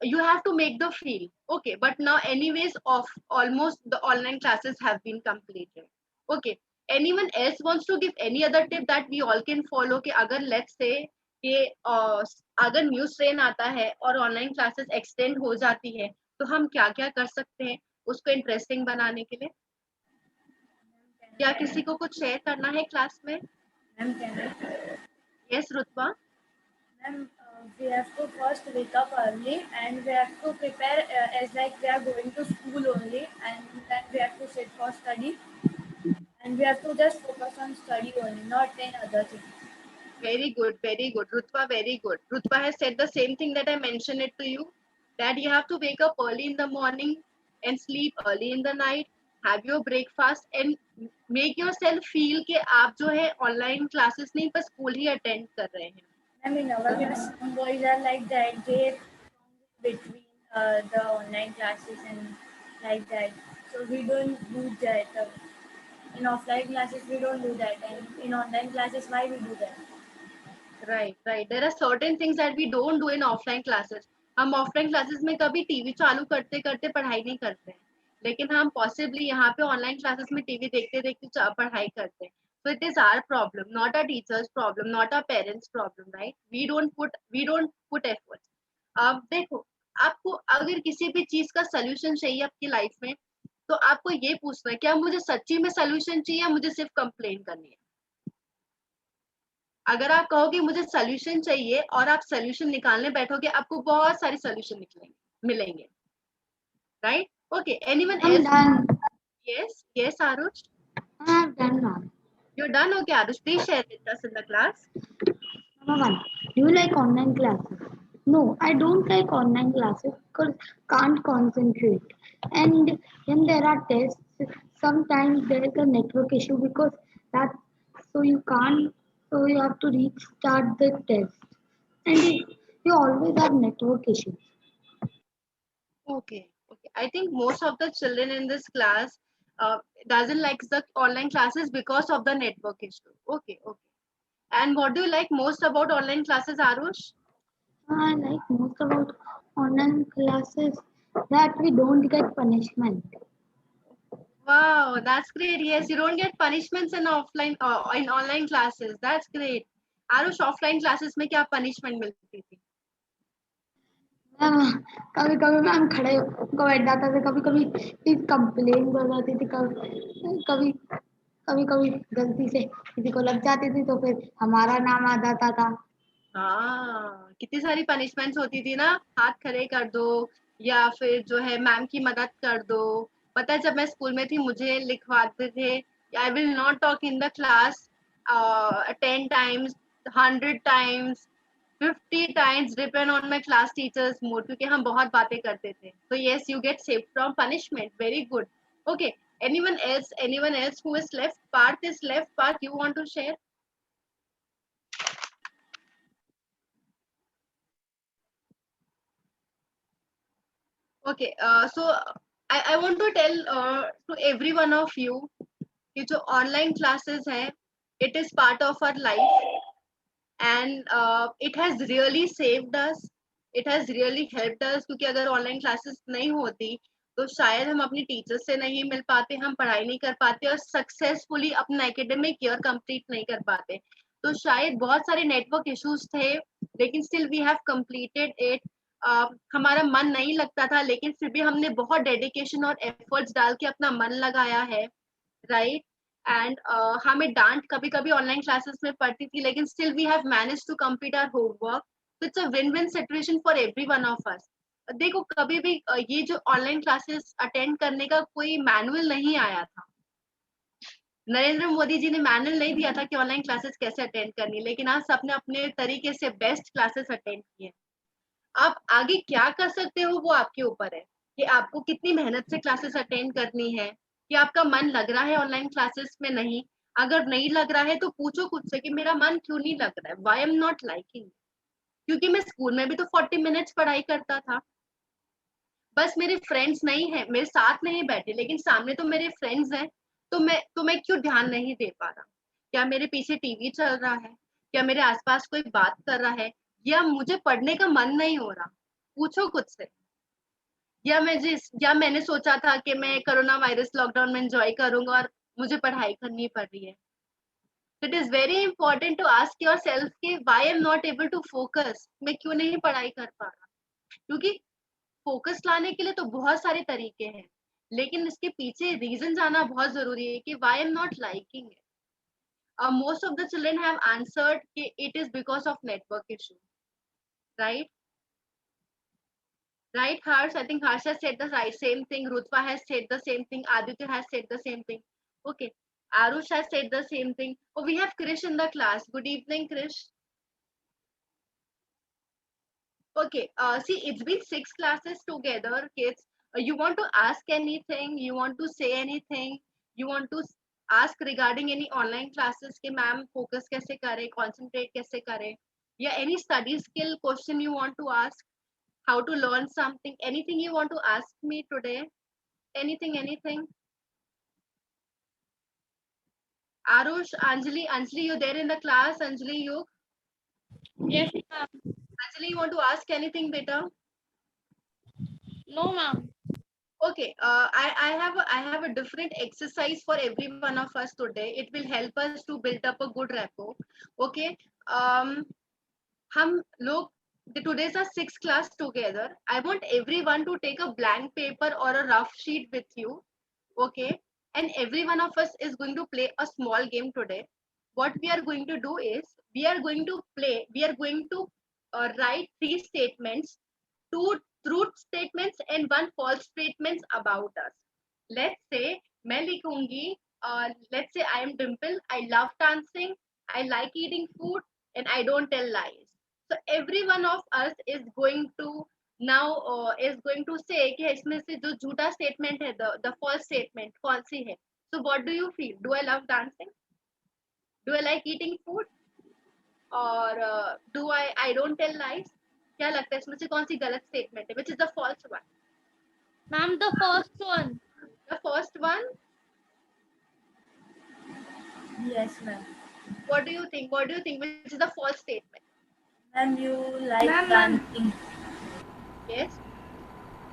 You have to make the feel okay. But now anyways, of almost the online classes have been completed. Okay, anyone else wants to give any other tip that we all can follow? कि अगर let's say कि अगर news train आता है और online classes extend हो जाती है, तो हम क्या क्या कर सकते हैं उसको इंटरेस्टिंग बनाने के लिए? क्या किसी को कुछ शेयर करना है क्लास में? Ma'am, can I? यस रुतबा. Ma'am, we have to first wake up early and we have to prepare as like we are going to school only, and then we have to sit for study, and we have to just focus on study only, not any other thing. Very good, very good. Rutva, very good. Rutva has said the same thing that I mentioned it to you, that you have to wake up early in the morning and sleep early in the night, have your breakfast and make yourself feel कि आप जो है online classes नहीं पर school ही attend कर रहे हैं. I mean, our class, some boys are like that, they between the online classes and like that. So we don't do that. In offline classes, we don't do that, and in online classes, why we do that? Right, right. There are certain things that we don't do in offline classes. हम offline classes में कभी TV चालू करते करते पढ़ाई नहीं करते हैं, लेकिन हम possibly यहाँ पे online classes में टीवी देखते देखते पढ़ाई करते हैं. So it is our problem, not our teachers' problem, not our parents' problem, right? We don't put efforts. अब देखो, आपको अगर किसी भी चीज का solution चाहिए आपकी लाइफ में, तो आपको ये पूछना है क्या मुझे सच्ची में solution चाहिए या मुझे सिर्फ कंप्लेन करनी है? अगर आप कहोगे मुझे सॉल्यूशन चाहिए और आप सॉल्यूशन निकालने बैठोगे, आपको बहुत सारे सॉल्यूशन निकलेंगे, मिलेंगे. Right? Okay, anyone I'm else? done. Yes, yes Aarush. I'm done now. You're done? Okay, Arush, please share with us in the class. Number one, do you like online classes? No, I don't like online classes because can't concentrate. And when there are tests, sometimes there is a network issue because that so you can't so you have to restart the test. And you always have network issues. Okay, okay. I think most of the children in this class doesn't like the online classes because of the network issue. Okay, okay. And what do you like most about online classes, Arush? I like most about online classes that we don't get punishment. Wow, that's great. Yes, you don't get punishments in offline in online classes. That's great. Aarush, offline classes में क्या punishment मिलती थी? कभी कभी ma'am खड़े होकर बैठ जाते थे, कभी कभी कंप्लेन कर जाती थी, कभी कभी कभी गलती से किसी को लग जाती थी तो फिर हमारा नाम आ जाता था. हाँ, कितनी सारी पनिशमेंट्स होती थी ना, हाथ खड़े कर दो या फिर जो है मैम की मदद कर दो. पता है जब मैं स्कूल में थी मुझे लिखवाते थे I will not talk in the class 10 times, 100 times, 50 times, depend on my class teachers mood, क्योंकि हम बहुत बातें करते थे. तो yes, you get saved from punishment. Very good. Okay, anyone else who is left? Parth is left. Parth, you want to share? Okay, so I want to tell to every one of you कि जो online classes हैं, it is part of our life and it has really saved us. It has really helped us क्योंकि अगर online classes नहीं होती तो शायद हम अपनी टीचर्स से नहीं मिल पाते, हम पढ़ाई नहीं कर पाते और सक्सेसफुली अपना एकेडमिक ईयर कंप्लीट नहीं कर पाते. तो शायद बहुत सारे नेटवर्क इश्यूज थे, लेकिन still we have completed it. हमारा मन नहीं लगता था, लेकिन फिर भी हमने बहुत डेडिकेशन और एफर्ट्स डाल के अपना मन लगाया है. राइट? एंड हमें डांट कभी कभी ऑनलाइन क्लासेस में पड़ती थी, लेकिन still we have manage to complete our homework. तो it's a win win situation for every one of us. देखो कभी भी ये जो ऑनलाइन क्लासेस अटेंड करने का कोई मैनुअल नहीं आया था. नरेंद्र मोदी जी ने मैनुअल नहीं दिया था कि ऑनलाइन क्लासेस कैसे अटेंड करनी, लेकिन आप सबने अपने तरीके से बेस्ट क्लासेस अटेंड किए. आप आगे क्या कर सकते हो वो आपके ऊपर है कि आपको कितनी मेहनत से क्लासेस अटेंड करनी है, कि आपका मन लग रहा है ऑनलाइन क्लासेस में. नहीं, अगर नहीं लग रहा है तो पूछो खुद से कि मेरा मन क्यों नहीं लग रहा है, why I am not liking. क्योंकि मैं स्कूल में भी तो 40 मिनट्स पढ़ाई करता था. बस मेरे फ्रेंड्स नहीं है, मेरे साथ नहीं बैठे, लेकिन सामने तो मेरे फ्रेंड्स हैं, तो मैं क्यों ध्यान नहीं दे पा रहा? क्या मेरे पीछे टीवी चल रहा है? क्या मेरे आसपास कोई बात कर रहा है? या मुझे पढ़ने का मन नहीं हो रहा? पूछो खुद से। या मैंने सोचा था कि मैं कोरोना वायरस लॉकडाउन में एंजॉय करूंगा और मुझे पढ़ाई करनी पड़ रही है। It is very important to ask yourself कि why am not able to focus, मैं क्यों नहीं पढ़ाई कर पा रहा? क्योंकि फोकस लाने के लिए तो बहुत सारे तरीके हैं, लेकिन इसके पीछे रीजन जानना बहुत जरूरी है कि why am not liking it. Most of the children have answered कि it is because of network issue, right? Right, Harsh? I think Harsh has said the right same thing. Rutva has said the same thing. Aditya has said the same thing. Okay. Arush has said the same thing. Oh, we have Krish in the class. Good evening, Krish. Okay. See, it's been 6 classes together, kids. You want to ask anything? You want to say anything? You want to ask regarding any online classes कि ma'am focus कैसे करें, concentrate कैसे करें, या any study skill question you want to ask, how to learn something, anything you want to ask me today? Anything? Arush, Anjali, you there in the class? Anjali, you? Yes, ma'am. Anjali, you want to ask anything, beta? No, ma'am. Okay, I have a different exercise for every one of us today. It will help us to build up a good rapport. Okay, हम लोग the today's are 6 class together. I want everyone to take a blank paper or a rough sheet with you. Okay, and every one of us is going to play a small game today. What we are going to do is we are going to write 3 statements, 2 truth statements and 1 false statements about us. Let's say मैं लिखूंगी, let's say I am Dimple, I love dancing, I like eating food and I don't tell lies. So every one of us is going to say कि इसमें से जो झूठा statement है, the false statement कौन सी है? So what do you feel? Do I love dancing? Do I like eating food? Or do I don't tell lies? क्या लगता है इसमें से कौन सी गलत statement है? Which is the false one? Ma'am, the first one. The first one. Yes, ma'am. What do you think? Which is the false statement? Ma'am, you like Ma'am, dancing. Yes.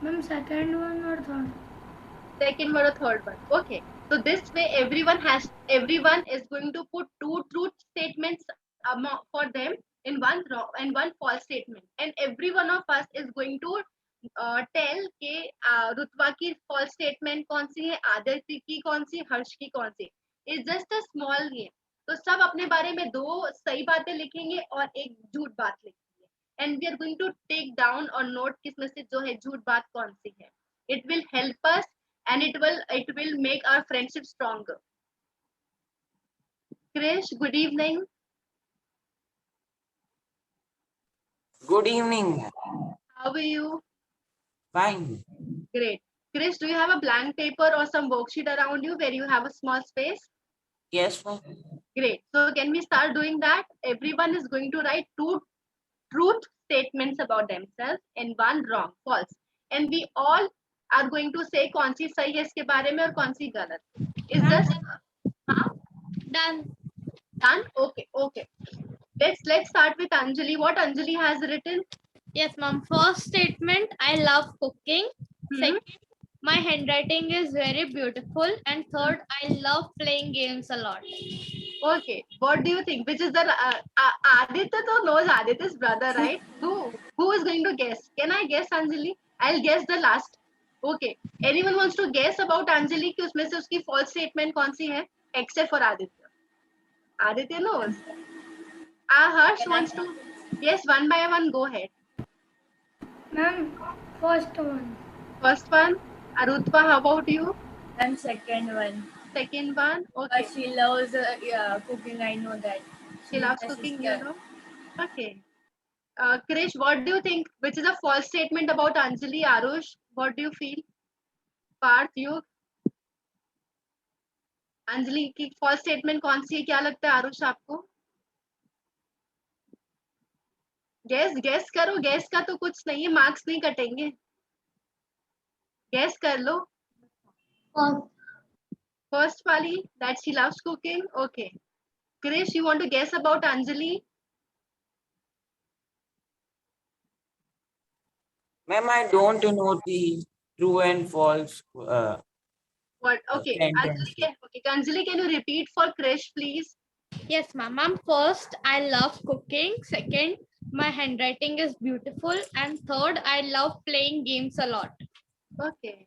Ma'am, second one or third? Second one or third one. Okay. So this way, everyone is going to put 2 truth statements for them in one wrong and 1 false statement, and every one of us is going to tell कि रुतवा की false statement कौन सी है, आदित्य की कौन सी, हर्ष की कौन सी. It's just a small game. तो सब अपने बारे में 2 सही बातें लिखेंगे और एक झूठ बात लिखेंगे, and we are going to take down or note किसमें से जो है झूठ बात कौन सी है. It will help us and it will make our friendship stronger. Krish, good evening. Good evening. How are you? Fine. Great. Krish, do you have a blank paper or some worksheet around you where you have a small space? Yes, ma'am. Great. So can we start doing that? Everyone is going to write 2 truth statements about themselves and 1 wrong, false. And we all are going to say कौन सी सही है इसके बारे में और कौन सी गलत. Is just Done. done? Okay. Let's start with Anjali. What Anjali has written? Yes, ma'am. First statement, I love cooking. Hmm. Second, my handwriting is very beautiful. And third, I love playing games a lot. Okay. What do you think? Which is the Aditya to knows Aditya's brother, right? Who is going to guess? Can I guess, Anjali? I'll guess the last. Okay. Anyone wants to guess about Anjali कि उसमें से उसकी false statement कौन सी है? Except for Aditya. Aditya knows. Harsh wants to. Yes, one by one. Go ahead. Ma'am, first one. First one. Arutva, how about you? And second one. Second one. Okay. She loves cooking. I know that. She loves my cooking, sister. you know. Okay. Krish, what do you think? Which is a false statement about Anjali? Arush, what do you feel? Parth, you? Anjali की first statement कौन सी है, क्या लगता है आरुष आपको? Gas करो, gas का तो कुछ नहीं है, मार्क्स नहीं कटेंगे. Guess कर लो. First, First wali, that she loves cooking. Okay. Krish, you want to guess about Anjali? Ma'am, I don't know the true and false What? Okay. sentences. Anjali, can you repeat for Krish, please? Yes, ma'am. Ma'am, first, I love cooking. Second, my handwriting is beautiful. And third, I love playing games a lot. Okay.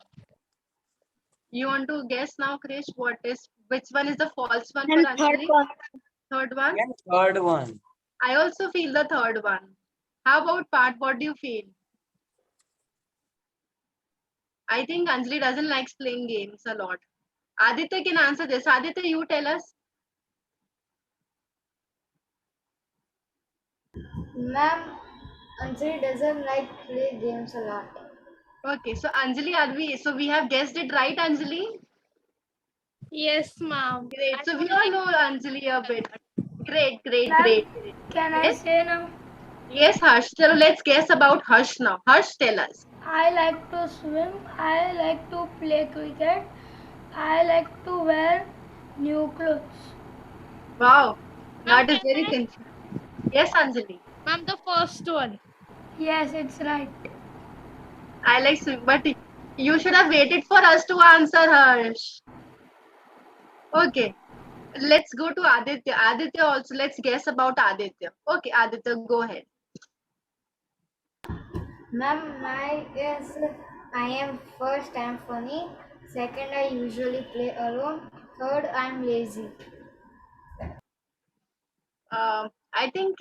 You want to guess now, Krish? Which one is the false one for and third Anjali? one. Third one? And third one. I also feel the third one. How about Part? What do you feel? I think Anjali doesn't like playing games a lot. Aditya can answer this. Aditya, you tell us. Ma'am, Anjali doesn't like play games a lot. Okay, so Anjali, so we have guessed it right, Anjali? Yes, ma'am. Great. So we all know Anjali a bit. Great, great, Ma'am, great. can I Yes? say now? Yes, Harsh. So let's guess about Harsh now. Harsh, tell us. I like to swim. I like to play cricket. I like to wear new clothes. Wow, Ma'am, that is very can confusing. Yes, Anjali. Ma'am, the first one. Yes, it's right. I like swim, but you should have waited for us to answer, Harsh. Okay, let's go to Aditya. Aditya also, let's guess about Aditya. Okay, Aditya, go ahead. Ma'am, my is I am first I'm funny. Second I usually play alone. Third I'm lazy. I think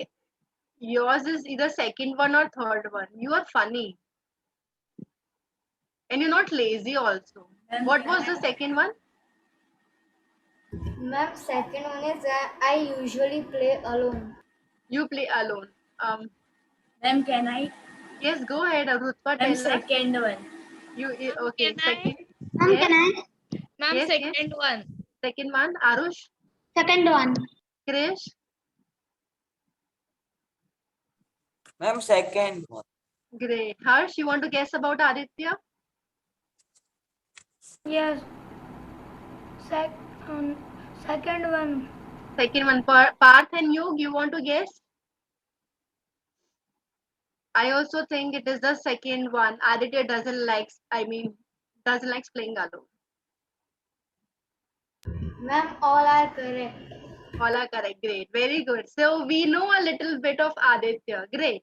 yours is either second one or third one. You are funny. And you're not lazy also. What was the second one? Ma'am, second one is I usually play alone. You play alone. Ma'am, can I? Yes, go ahead, Rutva, Ma'am, tell us. second one. Okay, Can I? second. Ma'am, Yes, can I? Ma'am, yes, yes. second one. Second one, Arush, Second one. Krish. Ma'am, second one. Great. Harsh, you want to guess about Aditya? Yes. Second one. Second one, Parth and Yog, you want to guess? I also think it is the second one. Aditya doesn't like playing alone. Ma'am, all are correct. All are correct. Great. Very good. So we know a little bit of Aditya. Great.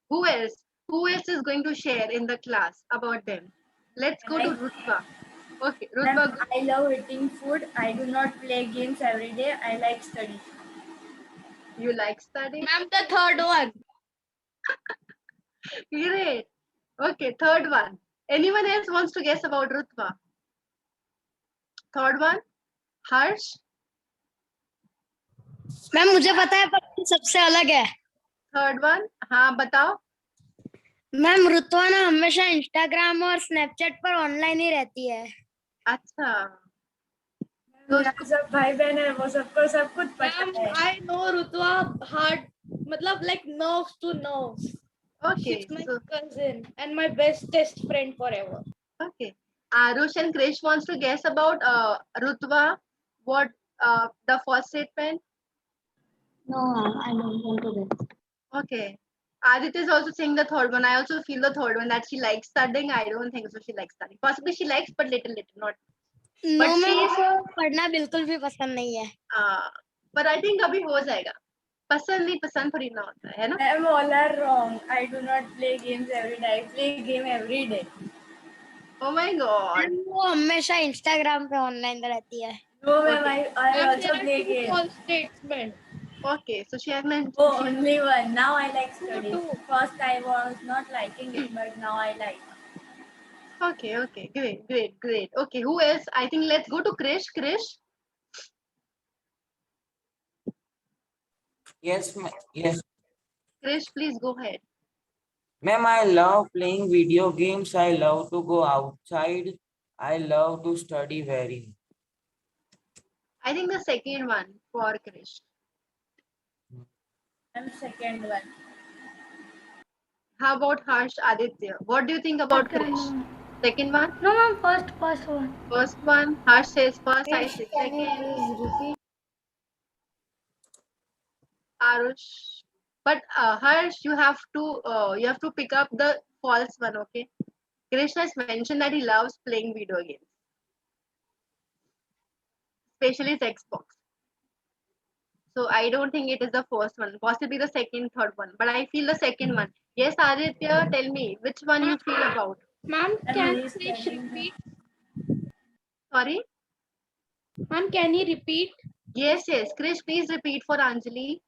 Who else? Who else is going to share in the class about them? Let's go to Rutva. Okay, Ma'am, Rutva. I love eating food. I do not play games every day. I like study. You like studying? Ma'am, the third one. Great. Okay, third one. Anyone else wants to guess about Rutva? Third one, Harsh. Ma'am मुझे पता है पर सबसे अलग है. Third one, हाँ बताओ. Ma'am रुतवा ना हमेशा इंस्टाग्राम और स्नैपचैट पर ऑनलाइन ही रहती है. अच्छा. मेरा सब भाई बहन है वो सबको सब कुछ पता Ma'am, है. I know Rutwa hard, matlab like nerves to nerves. Okay, She's my so cousin and my bestest friend forever. okay. Arush and Krish wants to guess about Rutva. What the first statement? No, I don't want to guess. Okay. Aditya is also saying the third one. I also feel the third one that she likes studying. I don't think so. She likes studying. Possibly she likes, but little, not. No, But ma'am she is. मुझे पढ़ना बिल्कुल भी पसंद नहीं है. But I think अभी हो जाएगा. पसंद नहीं पसंद थोड़ी ना होता है ना? Ma'am, all are wrong. I do not play games every day. I play game every day. Oh my God. Ma'am वो हमेशा इंस्टाग्राम पे ऑनलाइन रहती है. No, ma'am, Okay. I Ma'am, also there are play two games. false statements. Okay, so she has meant. Oh, only one. Now I like studying. Two. First I was not liking it, but now I like. Okay, great. Okay, who else? I think let's go to Krish. Krish, Yes, yes. Krish, please go ahead. Ma'am, I love playing video games. I love to go outside. I love to study very much. I think the second one for Krish. I'm second one. How about Harsh, Aditya? What do you think about Krish? Second one? No, ma'am, first one. First one. Harsh says first, I Krish, say can you second. please repeat? Arush. But Harsh, you have to pick up the false one, okay? Krish has mentioned that he loves playing video games, especially his Xbox. So I don't think it is the first one, possibly the second, third one. But I feel the second one. Yes, Aditya, tell me which one you feel about. Ma'am, I'm can really you please studying. repeat? Sorry? Ma'am, can you repeat? Yes, yes. Krish, please repeat for Anjali.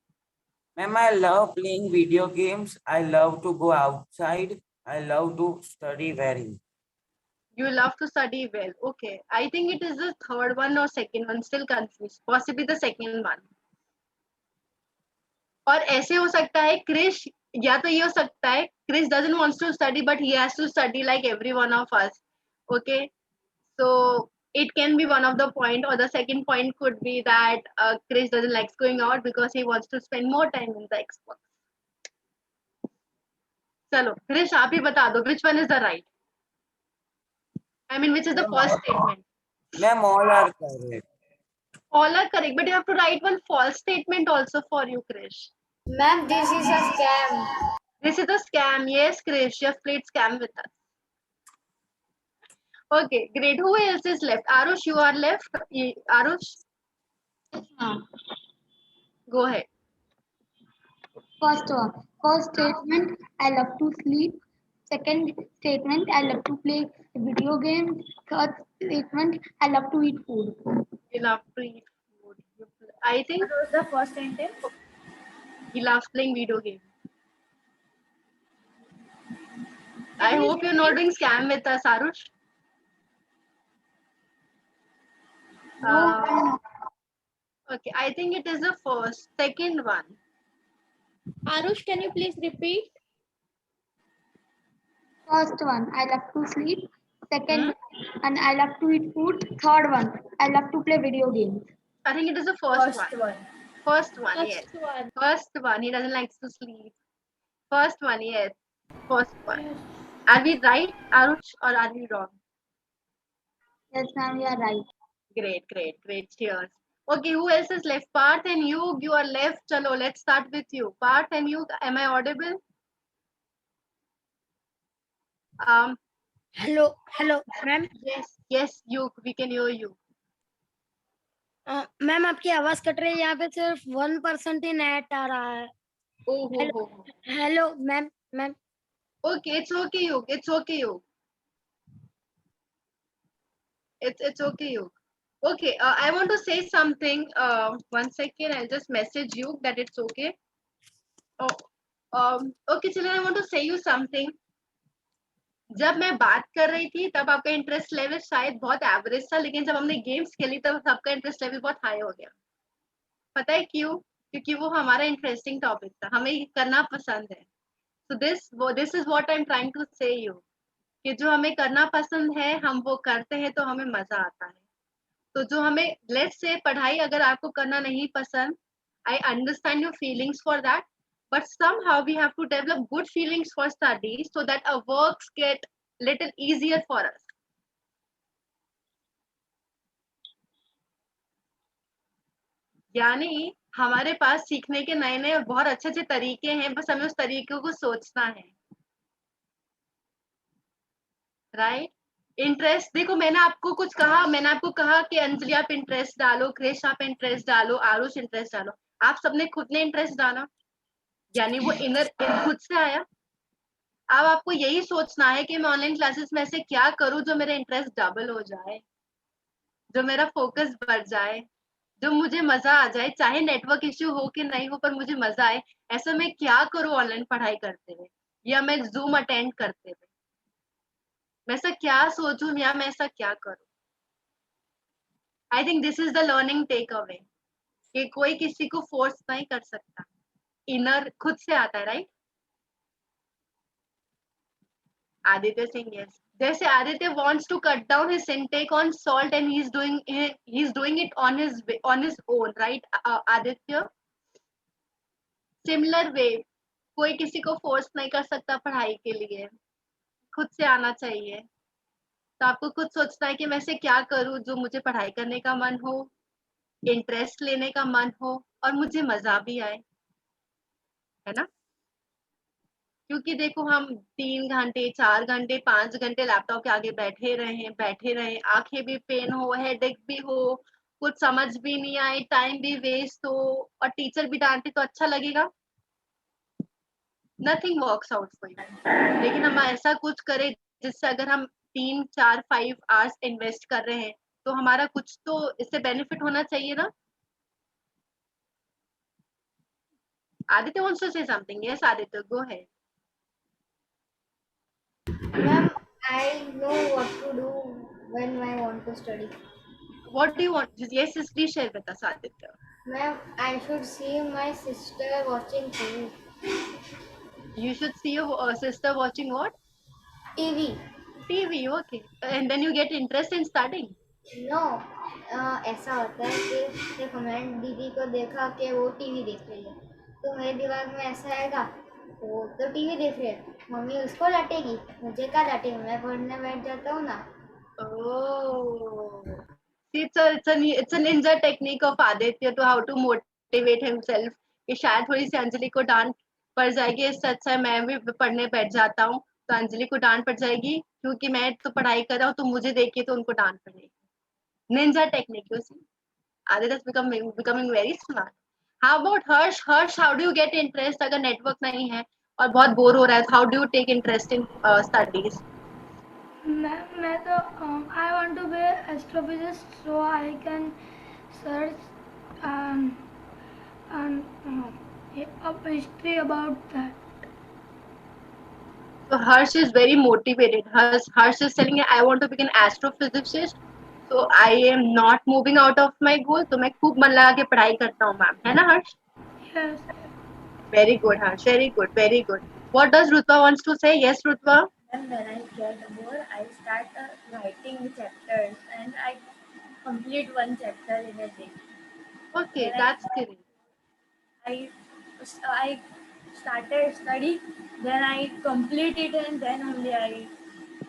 Ma'am, I love playing video games. I love to go outside. I love to study very. You love to study well. Okay. I think it is the third one or second one. Still confused. Possibly the second one. और ऐसे हो सकता है क्रिश या तो ये हो सकता है Krrish doesn't wants to study but he has to study like every one of us. Okay. So it can be one of the point or the second point could be that Chris doesn't like going out because he wants to spend more time in the Xbox. चलो Krish आप ही बता दो which one is the right. I mean which is the first statement. Ma'am, all are correct. All are correct but you have to write one false statement also for you Krish. Ma'am, this is a scam. This is a scam. Yes Krish, you have played scam with us. Okay, great. Who else is left? Arush, you are left. Arush, go ahead. First one. First statement, I love to sleep. Second statement, I love to play video games. Third statement, I love to eat food. You love to eat food. I think What was the first sentence? he loves playing video games. I hope you're not doing scam with us, Arush. Okay, I think it is the first. Second one. Arush, can you please repeat? First one, I love to sleep. Second one, I love to eat food. Third one, I love to play video games. I think it is the first one. First one. First one, yes. First one. First one. He doesn't like to sleep. First one, yes. First one. Are we right, Arush, or are we wrong? Yes, ma'am, you are right. Great, great, great. Cheers. Okay, who else is left? Parth and you are left. Chalo, let's start with you. Parth and you, am I audible? Hello, ma'am. Yes, you. We can hear you. Ma'am आपकी आवाज cut रही है. यहाँ पे सिर्फ 1% ही net आ रहा है. Oh. Hello ma'am. Okay, it's okay, you. It's okay, you. It's okay, you. Okay, I want to say something. 1 second, I'll just message you that it's okay. Okay, children, I want to say you something. जब मैं बात कर रही थी तब आपका interest level शायद बहुत एवरेज था लेकिन जब हमने गेम्स खेली तब सबका इंटरेस्ट लेवल बहुत हाई हो गया. पता है क्यों? क्योंकि वो हमारा इंटरेस्टिंग टॉपिक था, हमें ये करना पसंद है. So this is what I'm trying to say you कि जो हमें करना पसंद है हम वो करते हैं तो हमें मजा आता है. तो जो हमें लेट्स से पढ़ाई अगर आपको करना नहीं पसंद, I understand your feelings for that, but somehow we have to develop good feelings for studies so that our works get little easier for us. यानी हमारे पास सीखने के नए नए बहुत अच्छे अच्छे तरीके हैं, बस हमें उस तरीके को सोचना है. राइट. इंटरेस्ट देखो मैंने आपको कहा कि अंजलि आप इंटरेस्ट डालो, क्रिश आप इंटरेस्ट डालो, आरुष इंटरेस्ट डालो. आप सबने खुद ने इंटरेस्ट डाला यानी वो इनर खुद से आया. अब आपको यही सोचना है कि मैं ऑनलाइन क्लासेस में ऐसे क्या करूं जो मेरा इंटरेस्ट डबल हो जाए, जो मेरा फोकस बढ़ जाए, जो मुझे मजा आ जाए, चाहे नेटवर्क इश्यू हो कि नहीं हो पर मुझे मजा आए. ऐसा मैं क्या करूं ऑनलाइन पढ़ाई करते हुए या मैं जूम अटेंड करते हुए, मैं ऐसा क्या सोचूं या मैं ऐसा क्या करूं. I think this is the learning takeaway कि कोई किसी को फोर्स नहीं कर सकता, इनर खुद से आता है. राइट. Aditya saying yes. जैसे Aditya wants to cut down his intake on salt and he's doing it on his own, right? Aditya. Similar way, कोई किसी को फोर्स नहीं कर सकता पढ़ाई के लिए, खुद से आना चाहिए. तो आपको खुद सोचना है कि मैं ऐसे क्या करूँ जो मुझे पढ़ाई करने का मन हो, इंटरेस्ट लेने का मन हो और मुझे मजा भी आए, है ना? क्योंकि देखो हम 3 घंटे 4 घंटे 5 घंटे लैपटॉप के आगे बैठे रहे, आंखें भी पेन हो, हेडेक भी हो, कुछ समझ भी नहीं आए, टाइम भी वेस्ट हो और टीचर भी डांटे तो अच्छा लगेगा? Nothing works out for you. लेकिन हम ऐसा कुछ करें जिससे अगर हम 3 4 5 आवर्स इन्वेस्ट कर रहे हैं तो हमारा कुछ तो इससे बेनिफिट होना चाहिए ना? Aditya wants to say something. Yes, Aditya, go ahead. Ma'am, I know what to do when I want to study. What do you want? Yes, please share with us, Aditya. Ma'am, I should see my sister watching You should see your sister watching what? TV. TV, okay. And then you get interest in studying. No ऐसा होता है कि देखो मैंने दीदी को देखा कि वो टीवी देख रही है, तो मेरे दिमाग में ऐसा आएगा वो तो टीवी देख रही है, मम्मी उसको डांटेगी, मुझे क्या डांटेगी, मैं पढ़ने बैठ जाता हूँ ना। Oh. See, it's a ninja technique of Aditya to how to motivate himself. कि शायद थोड़ी सी अंजलि को डांट पड़ जाएगी, इससे अच्छा है मैं भी पढ़ने बैठ जाता हूँ, तो अंजलि को डांट पड़ जाएगी क्योंकि मैं तो पढ़ाई कर रहा हूँ तो मुझे देखिए तो उनको डांट पड़ेगी. Ninja technique, you see. Aditya is becoming very smart. How about Harsh? Harsh, how do you get interest अगर नेटवर्क नहीं है और बहुत बोर हो रहा है? How do you take interest in studies? मैं तो I want to be astrophysicist so I can search history about that. So Harsh is very motivated. Harsh is telling me I want to become an astrophysicist. So I am not moving out of my goal. तो मैं खूब मन लगा के पढ़ाई करता हूँ ma'am, है ना हर्ष? Yes. Very good, Harsh. Very good. Very good. What does Rutva wants to say? Yes, Rutva. And when I get bored, I start writing chapters and I complete one chapter in a day. Okay, Then that's great. I started study, then I complete it, and then only I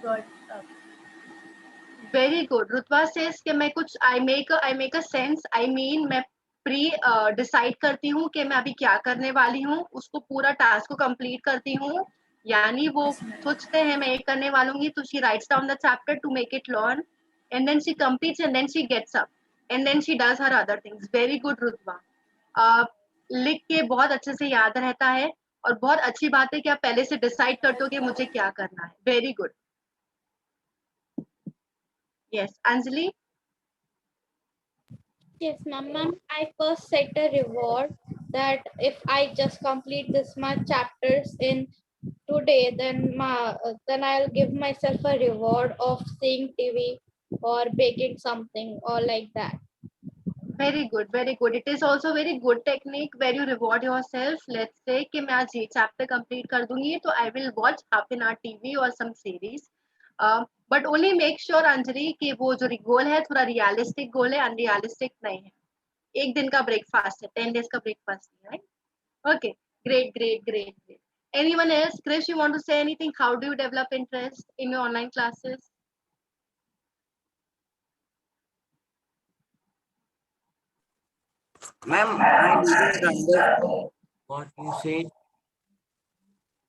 got up. Very good. Rutva says कि मैं कुछ I make a sense. I mean मैं pre decide करती हूँ कि मैं अभी क्या करने वाली हूँ, उसको पूरा टास्क को कंप्लीट करती हूँ. यानी वो सोचते हैं मैं ये करने वालूंगी, तो she writes down the chapter to make it learn, and then she completes and then she gets up, and then she does her other things. Very good, Rutva. लिख के बहुत अच्छे से याद रहता है और बहुत अच्छी बात है कि आप पहले से डिसाइड करते हो कि मुझे क्या करना है. Very good. Yes Anjali. Yes, ma'am. I first set a reward that if I just complete this much chapters in today, then I'll give myself a reward of seeing TV or baking something or like that. Very good, very good. It is also very good technique where you reward yourself. Let's say कि मैं आज ये chapter complete कर दूंगी तो I will watch half an hour TV or some series. But only make sure Anjali कि वो जो गोल है थोड़ा realistic गोल है, unrealistic नहीं है. एक दिन का breakfast है, 10 days का breakfast है, right? Okay, great, great, great, great. Anyone else? Krish, you want to say anything? How do you develop interest in your online classes? Ma'am, I didn't understand what you said.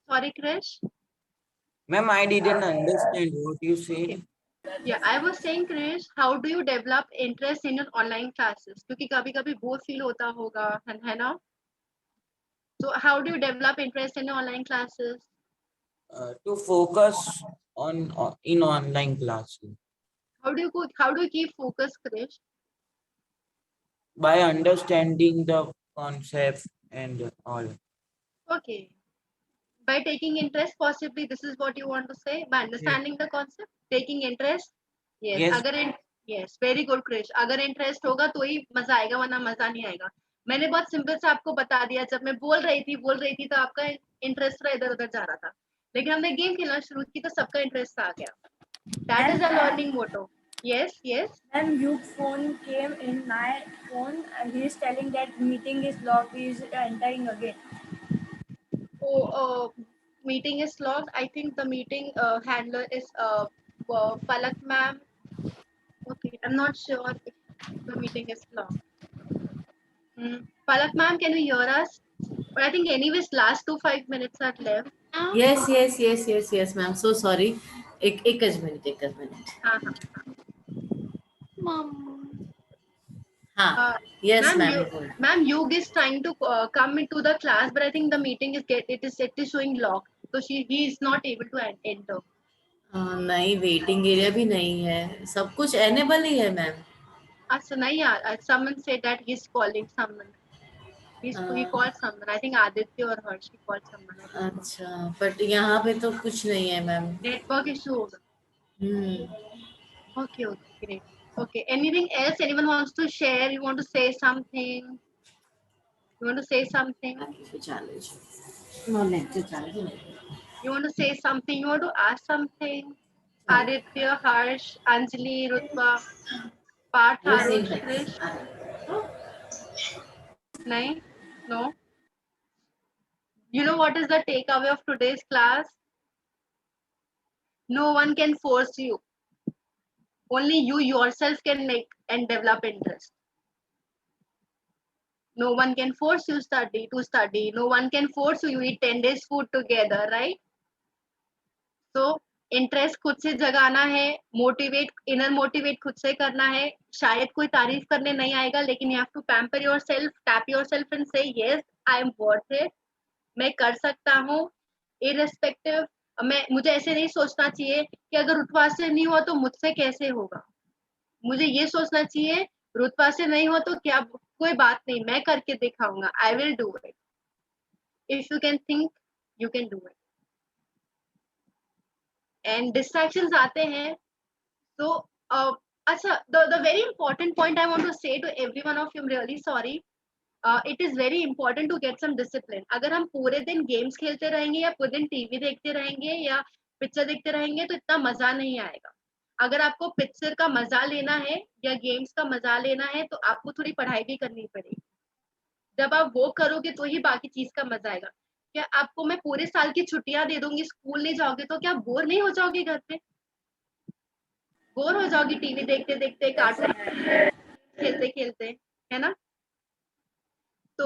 Sorry, Krish. Ma'am, I didn't understand what you said. Yeah, I was saying, Krish, how do you develop interest in your online classes? क्योंकि कभी-कभी bore feel होता होगा, है ना? So how do you develop interest in your online classes? To focus on in online classes How do you keep focus, Krish? by understanding the concept and all. Okay. By taking interest, possibly this is what you want to say. By understanding the concept, taking interest. Yes. Yes. Yes, very good, Krish. अगर interest होगा तो ही मजा आएगा, वरना मजा नहीं आएगा. मैंने बहुत सिंपल से आपको बता दिया. जब मैं बोल रही थी तो आपका इंटरेस्ट इधर उधर जा रहा था, लेकिन हमने गेम खेलना शुरू की तो सबका इंटरेस्ट आ गया. That is a learning motto. Yes, yes. Then Yuke's phone came in my phone and he is telling that meeting is locked, he is entering again. Oh, meeting is logged. I think the meeting handler is Palak ma'am. Okay, I'm not sure if the meeting is long. Palak ma'am, can you hear us? But I think anyways, last 5 minutes are left. Yes, ma'am. So sorry. एकच minute. हाँ हाँ. हाँ. Uh, Yes, ma'am, ma'am. बोल. Yug is trying to come into the class, but I think the meeting is showing locked, so he is not able to enter. नहीं, waiting area भी नहीं है. सब कुछ एनेबल ही है, ma'am. So nahi yaar, someone said that he's calling someone. He called someone. I think Aditya or Harsh. He called someone. अच्छा, but यहाँ पे तो कुछ नहीं है, मैम. Network issue होगा. हम्म. Okay, great. Okay, anything else anyone wants to share? You want to say something? You want to say something? चालू છે. નો લેક્ચર ચાલુ છે. You want to say something? You want to ask something? Aditya, Harsh, Anjali, Rutva, Parth, Harush, Krish? Nahin? No? You know what is the takeaway of today's class? No one can force you. Only you yourself can make and develop interest. No one can force you to study. No one can force you to eat 10 days food together, right? So interest खुद से जगाना है, inner motivate खुद से करना है. शायद कोई तारीफ करने नहीं आएगा, लेकिन you have to pamper yourself, tap yourself and say yes I am worth it. मैं कर सकता हूँ इररिस्पेक्टिव. मुझे ऐसे नहीं सोचना चाहिए कि अगर रुतबा से नहीं हुआ तो मुझसे कैसे होगा. मुझे ये सोचना चाहिए रुतबा से नहीं हो तो क्या, कोई बात नहीं, मैं करके दिखाऊंगा. I will do it. If you can think you can do it. And distractions आते हैं. So, अच्छा, the very important point I want to say to every one of you, I'm really sorry. It is very important to get some discipline. अगर हम पूरे दिन games खेलते रहेंगे या पूरे दिन टीवी देखते रहेंगे या पिक्चर देखते रहेंगे तो इतना मजा नहीं आएगा. अगर आपको पिक्चर का मजा लेना है या गेम्स का मजा लेना है तो आपको थोड़ी पढ़ाई भी करनी पड़ेगी. जब आप वो करोगे तो ही बाकी चीज का मजा आएगा. क्या आपको मैं पूरे साल की छुट्टियां दे दूंगी, स्कूल नहीं जाओगे तो क्या बोर नहीं हो जाओगे घर पे? बोर हो जाओगी टीवी देखते देखते, कार्टून खेलते खेलते, है ना? तो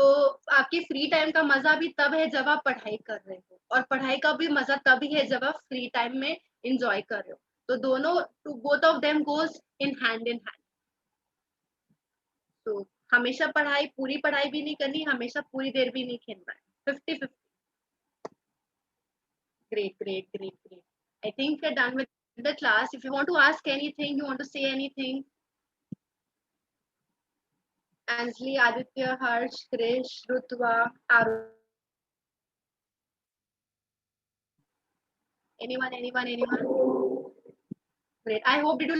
आपकी फ्री टाइम का मजा भी तब है जब आप पढ़ाई कर रहे हो, और पढ़ाई का भी मजा तभी है जब आप फ्री टाइम में एंजॉय कर रहे हो. तो दोनों, both of them goes in hand. तो हमेशा पूरी पढ़ाई भी नहीं करनी, हमेशा पूरी देर भी नहीं खेलना है. 50-50. Great. I think we're done with the class. If you want to ask anything, you want to say anything. Anjali, Aditya, Harsh, Krish, Rutva, Aru. Anyone? Great. I hope did you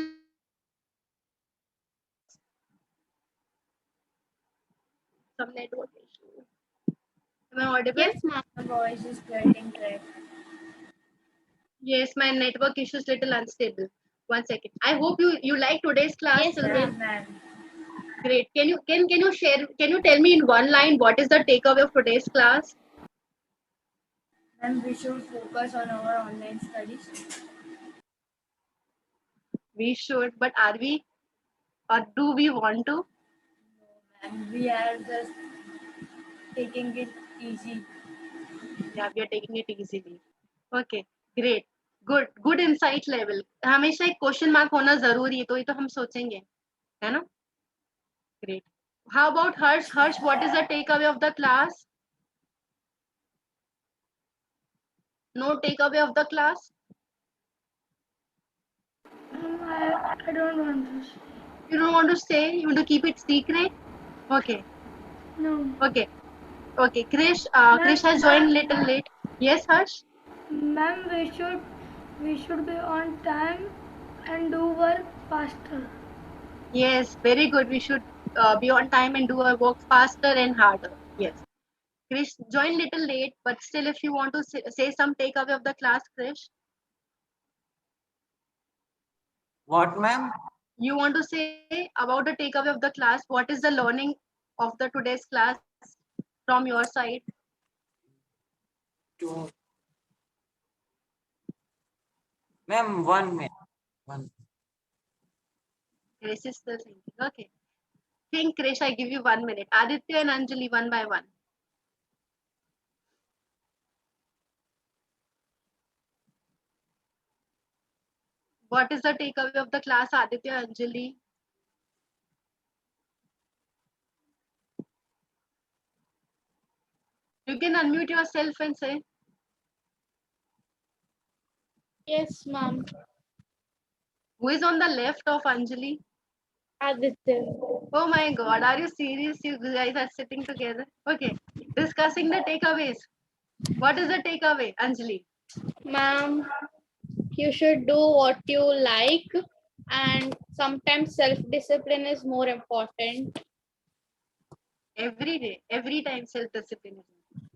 some network issue. Am I audible? Yes, ma'am. My voice is getting cracked. Yes, my network issue is little unstable. 1 second. I hope you like today's class. Yes, Children. Ma'am. Great. Can you share? Can you tell me in one line what is the takeaway of today's class? Ma'am, we should focus on our online studies. We should, but are we? Or do we want to? And we are just taking it easy. Yeah, we are taking it easily. Okay, great. Good insight level. हमेशा एक question mark होना जरूरी है, तो ये तो हम सोचेंगे, है ना? Great. How about Harsh? Harsh, what is the takeaway of the class? No takeaway of the class? I don't want to. You don't want to say? You want to keep it secret? Okay. No. Okay. Krish, Krish has joined little late. Yes, Harsh? Ma'am, we should be on time and do work faster. Yes, very good. We should be on time and do our work faster and harder. Yes. Krish joined little late, but still, if you want to say some takeaway of the class, Krish, What, ma'am? you want to say about the takeaway of the class. What is the learning of the today's class from your side? Two. Ma'am, 1 minute. One. Krish is still thinking. Okay. Think, Krish. I give you 1 minute. Aditya and Anjali, one by one. What is the takeaway of the class, Aditya, Anjali? You can unmute yourself and say. Yes, ma'am. Who is on the left of Anjali? Aditya. Oh my God, are you serious? You guys are sitting together. Okay, discussing the takeaways. What is the takeaway, Anjali? Ma'am, you should do what you like, and sometimes self-discipline is more important. Every day, every time self-discipline.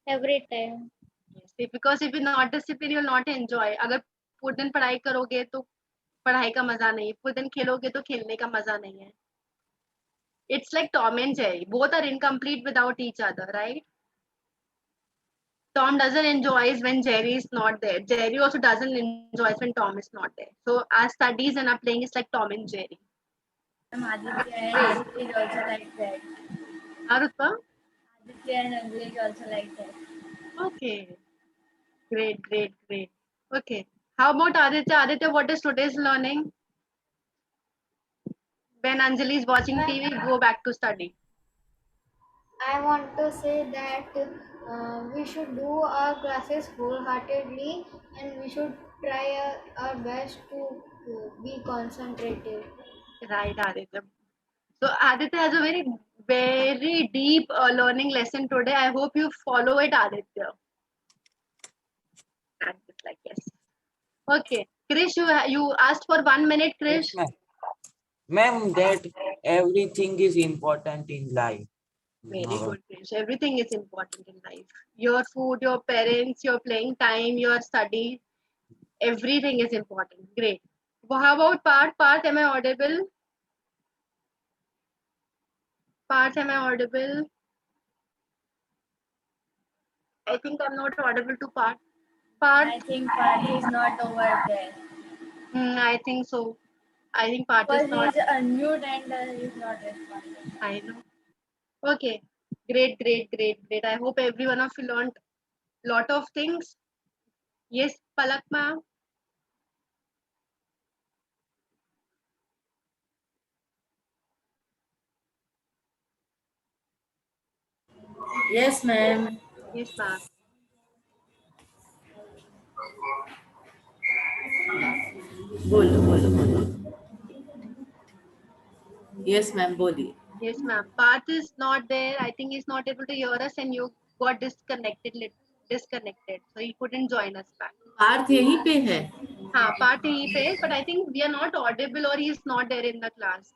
Every time. Yes, because if you're not disciplined, you'll not enjoy. अगर पूरे दिन पढ़ाई करोगे तो पढ़ाई का मजा नहीं है. पूरे दिन खेलोगे तो खेलने का मजा नहीं है. It's like Tom and Jerry. Both are incomplete without each other, right? Tom doesn't enjoy when Jerry is not there. Jerry also doesn't enjoy when Tom is not there. So our studies and our playing is like Tom and Jerry. Aditya and Anjali is also like that. Arutha? Aditya and Anjali is also like that. Okay. Great, great, great. Okay. How about Aditya? Aditya, what is today's learning? When Anjali is watching TV, go back to study. I want to say that we should do our classes wholeheartedly and we should try our best to be concentrated. Right, Aditya. So Aditya has a very, very deep learning lesson today. I hope you follow it, Aditya. And it's like yes. Okay, Krish, you asked for 1 minute, Krish. Yes, ma'am. Ma'am, that everything is important in life. Very No. good, Krish. Everything is important in life. Your food, your parents, your playing time, your study, everything is important. Great. Well, how about Parth? Parth, am I audible? Parth, am I audible? I think I'm not audible to Parth. Parth, I think Parth is not over there. I think so. I think Parth is Because not. he's unmute and he's not responding. I know. Okay. Great, great, great, great. I hope every one of you learned lot of things. Yes, Palak ma'am. Yes, ma'am. Yes, ma'am. बोलो बोलो बोलो. Yes, ma'am. बोलिए. Yes, ma'am. Parth is not there. I think he's not able to hear us and you got disconnected. So he couldn't join us back. Partha यहीं पे है. Parth he पे, but I think we are not audible or he's not there in the class.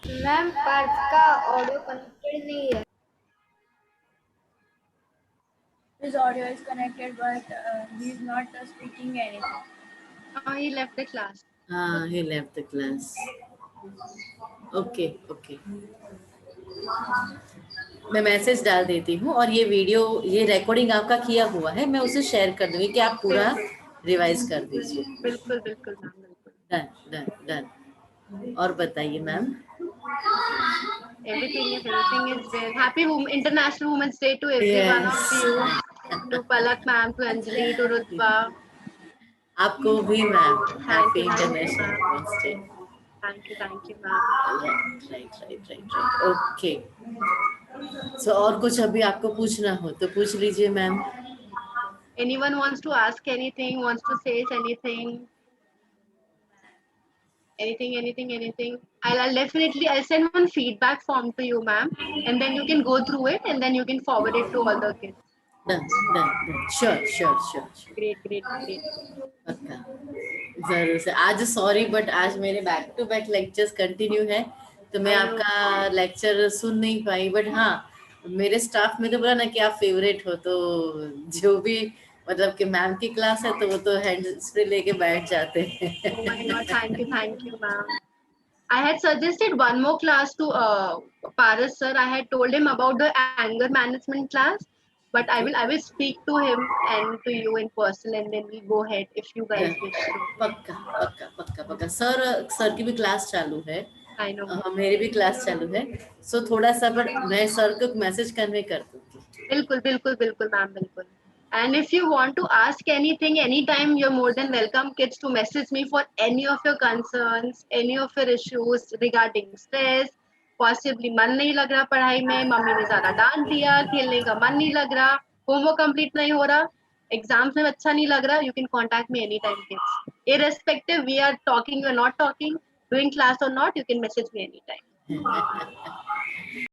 Ma'am Parth का audio connected नहीं है. His audio is connected, but he's not speaking anything. He left the class. He left the class. Okay, okay. मैं message डाल देती हूँ और ये video, ये रिकॉर्डिंग आपका किया हुआ है, मैं उसे शेयर कर दूंगी कि आप पूरा रिवाइज कर दीजिए. बिल्कुल बिल्कुल मैम बिल्कुल. Done done done. और बताइए ma'am. Everything is there. Happy International Women's Day to every one of you. To Palak ma'am, to Anjali, to Rutba. आपको भी ma'am. Happy you, thank you, international ma'am. Women's day. Thank you, ma'am. Right. Okay. So और कुछ अभी आपको पूछना हो तो पूछ लीजिए ma'am. Anyone wants to ask anything, wants to say anything? Anything. I'll definitely, I'll send one feedback form to you, ma'am. And then you can go through it and then you can forward it to all the kids. Done. Sure. Great. पक्का. जरूर से. आज sorry but आज मेरे back to back lectures continue है तो मैं आपका लेक्चर सुन नहीं पाई. बट हाँ, मेरे स्टाफ में तो बोला ना कि आप फेवरेट हो, तो जो भी मतलब कि मैम की क्लास है तो वो तो हैंड स्प्रे लेके बैठ जाते हैं. Oh my God, thank you, ma'am. I had suggested one more class to Paras sir. I had told him about the anger management class. but I will speak to him and to you in person, and then we'll go ahead if you guys wish to. पक्का पक्का पक्का पक्का sir की भी class चालू है, I know. मेरी भी क्लास चालू है, सो थोड़ा सा बट मैं सर को मैसेज कन्वे कर दूंगी. बिल्कुल बिल्कुल बिल्कुल मैम बिल्कुल. And if you want to ask anything anytime, you're more than welcome, kids, to message me for any of your concerns, any of your issues regarding stress, possibly मन नहीं लग रहा पढ़ाई में, मम्मी ने ज्यादा डांट दिया, खेलने का मन नहीं लग रहा, होमवर्क कंप्लीट नहीं हो रहा, एग्जाम्स में अच्छा नहीं लग रहा, you can contact me anytime, kids. Irrespective we are talking or not talking, doing class or not, you can message me anytime.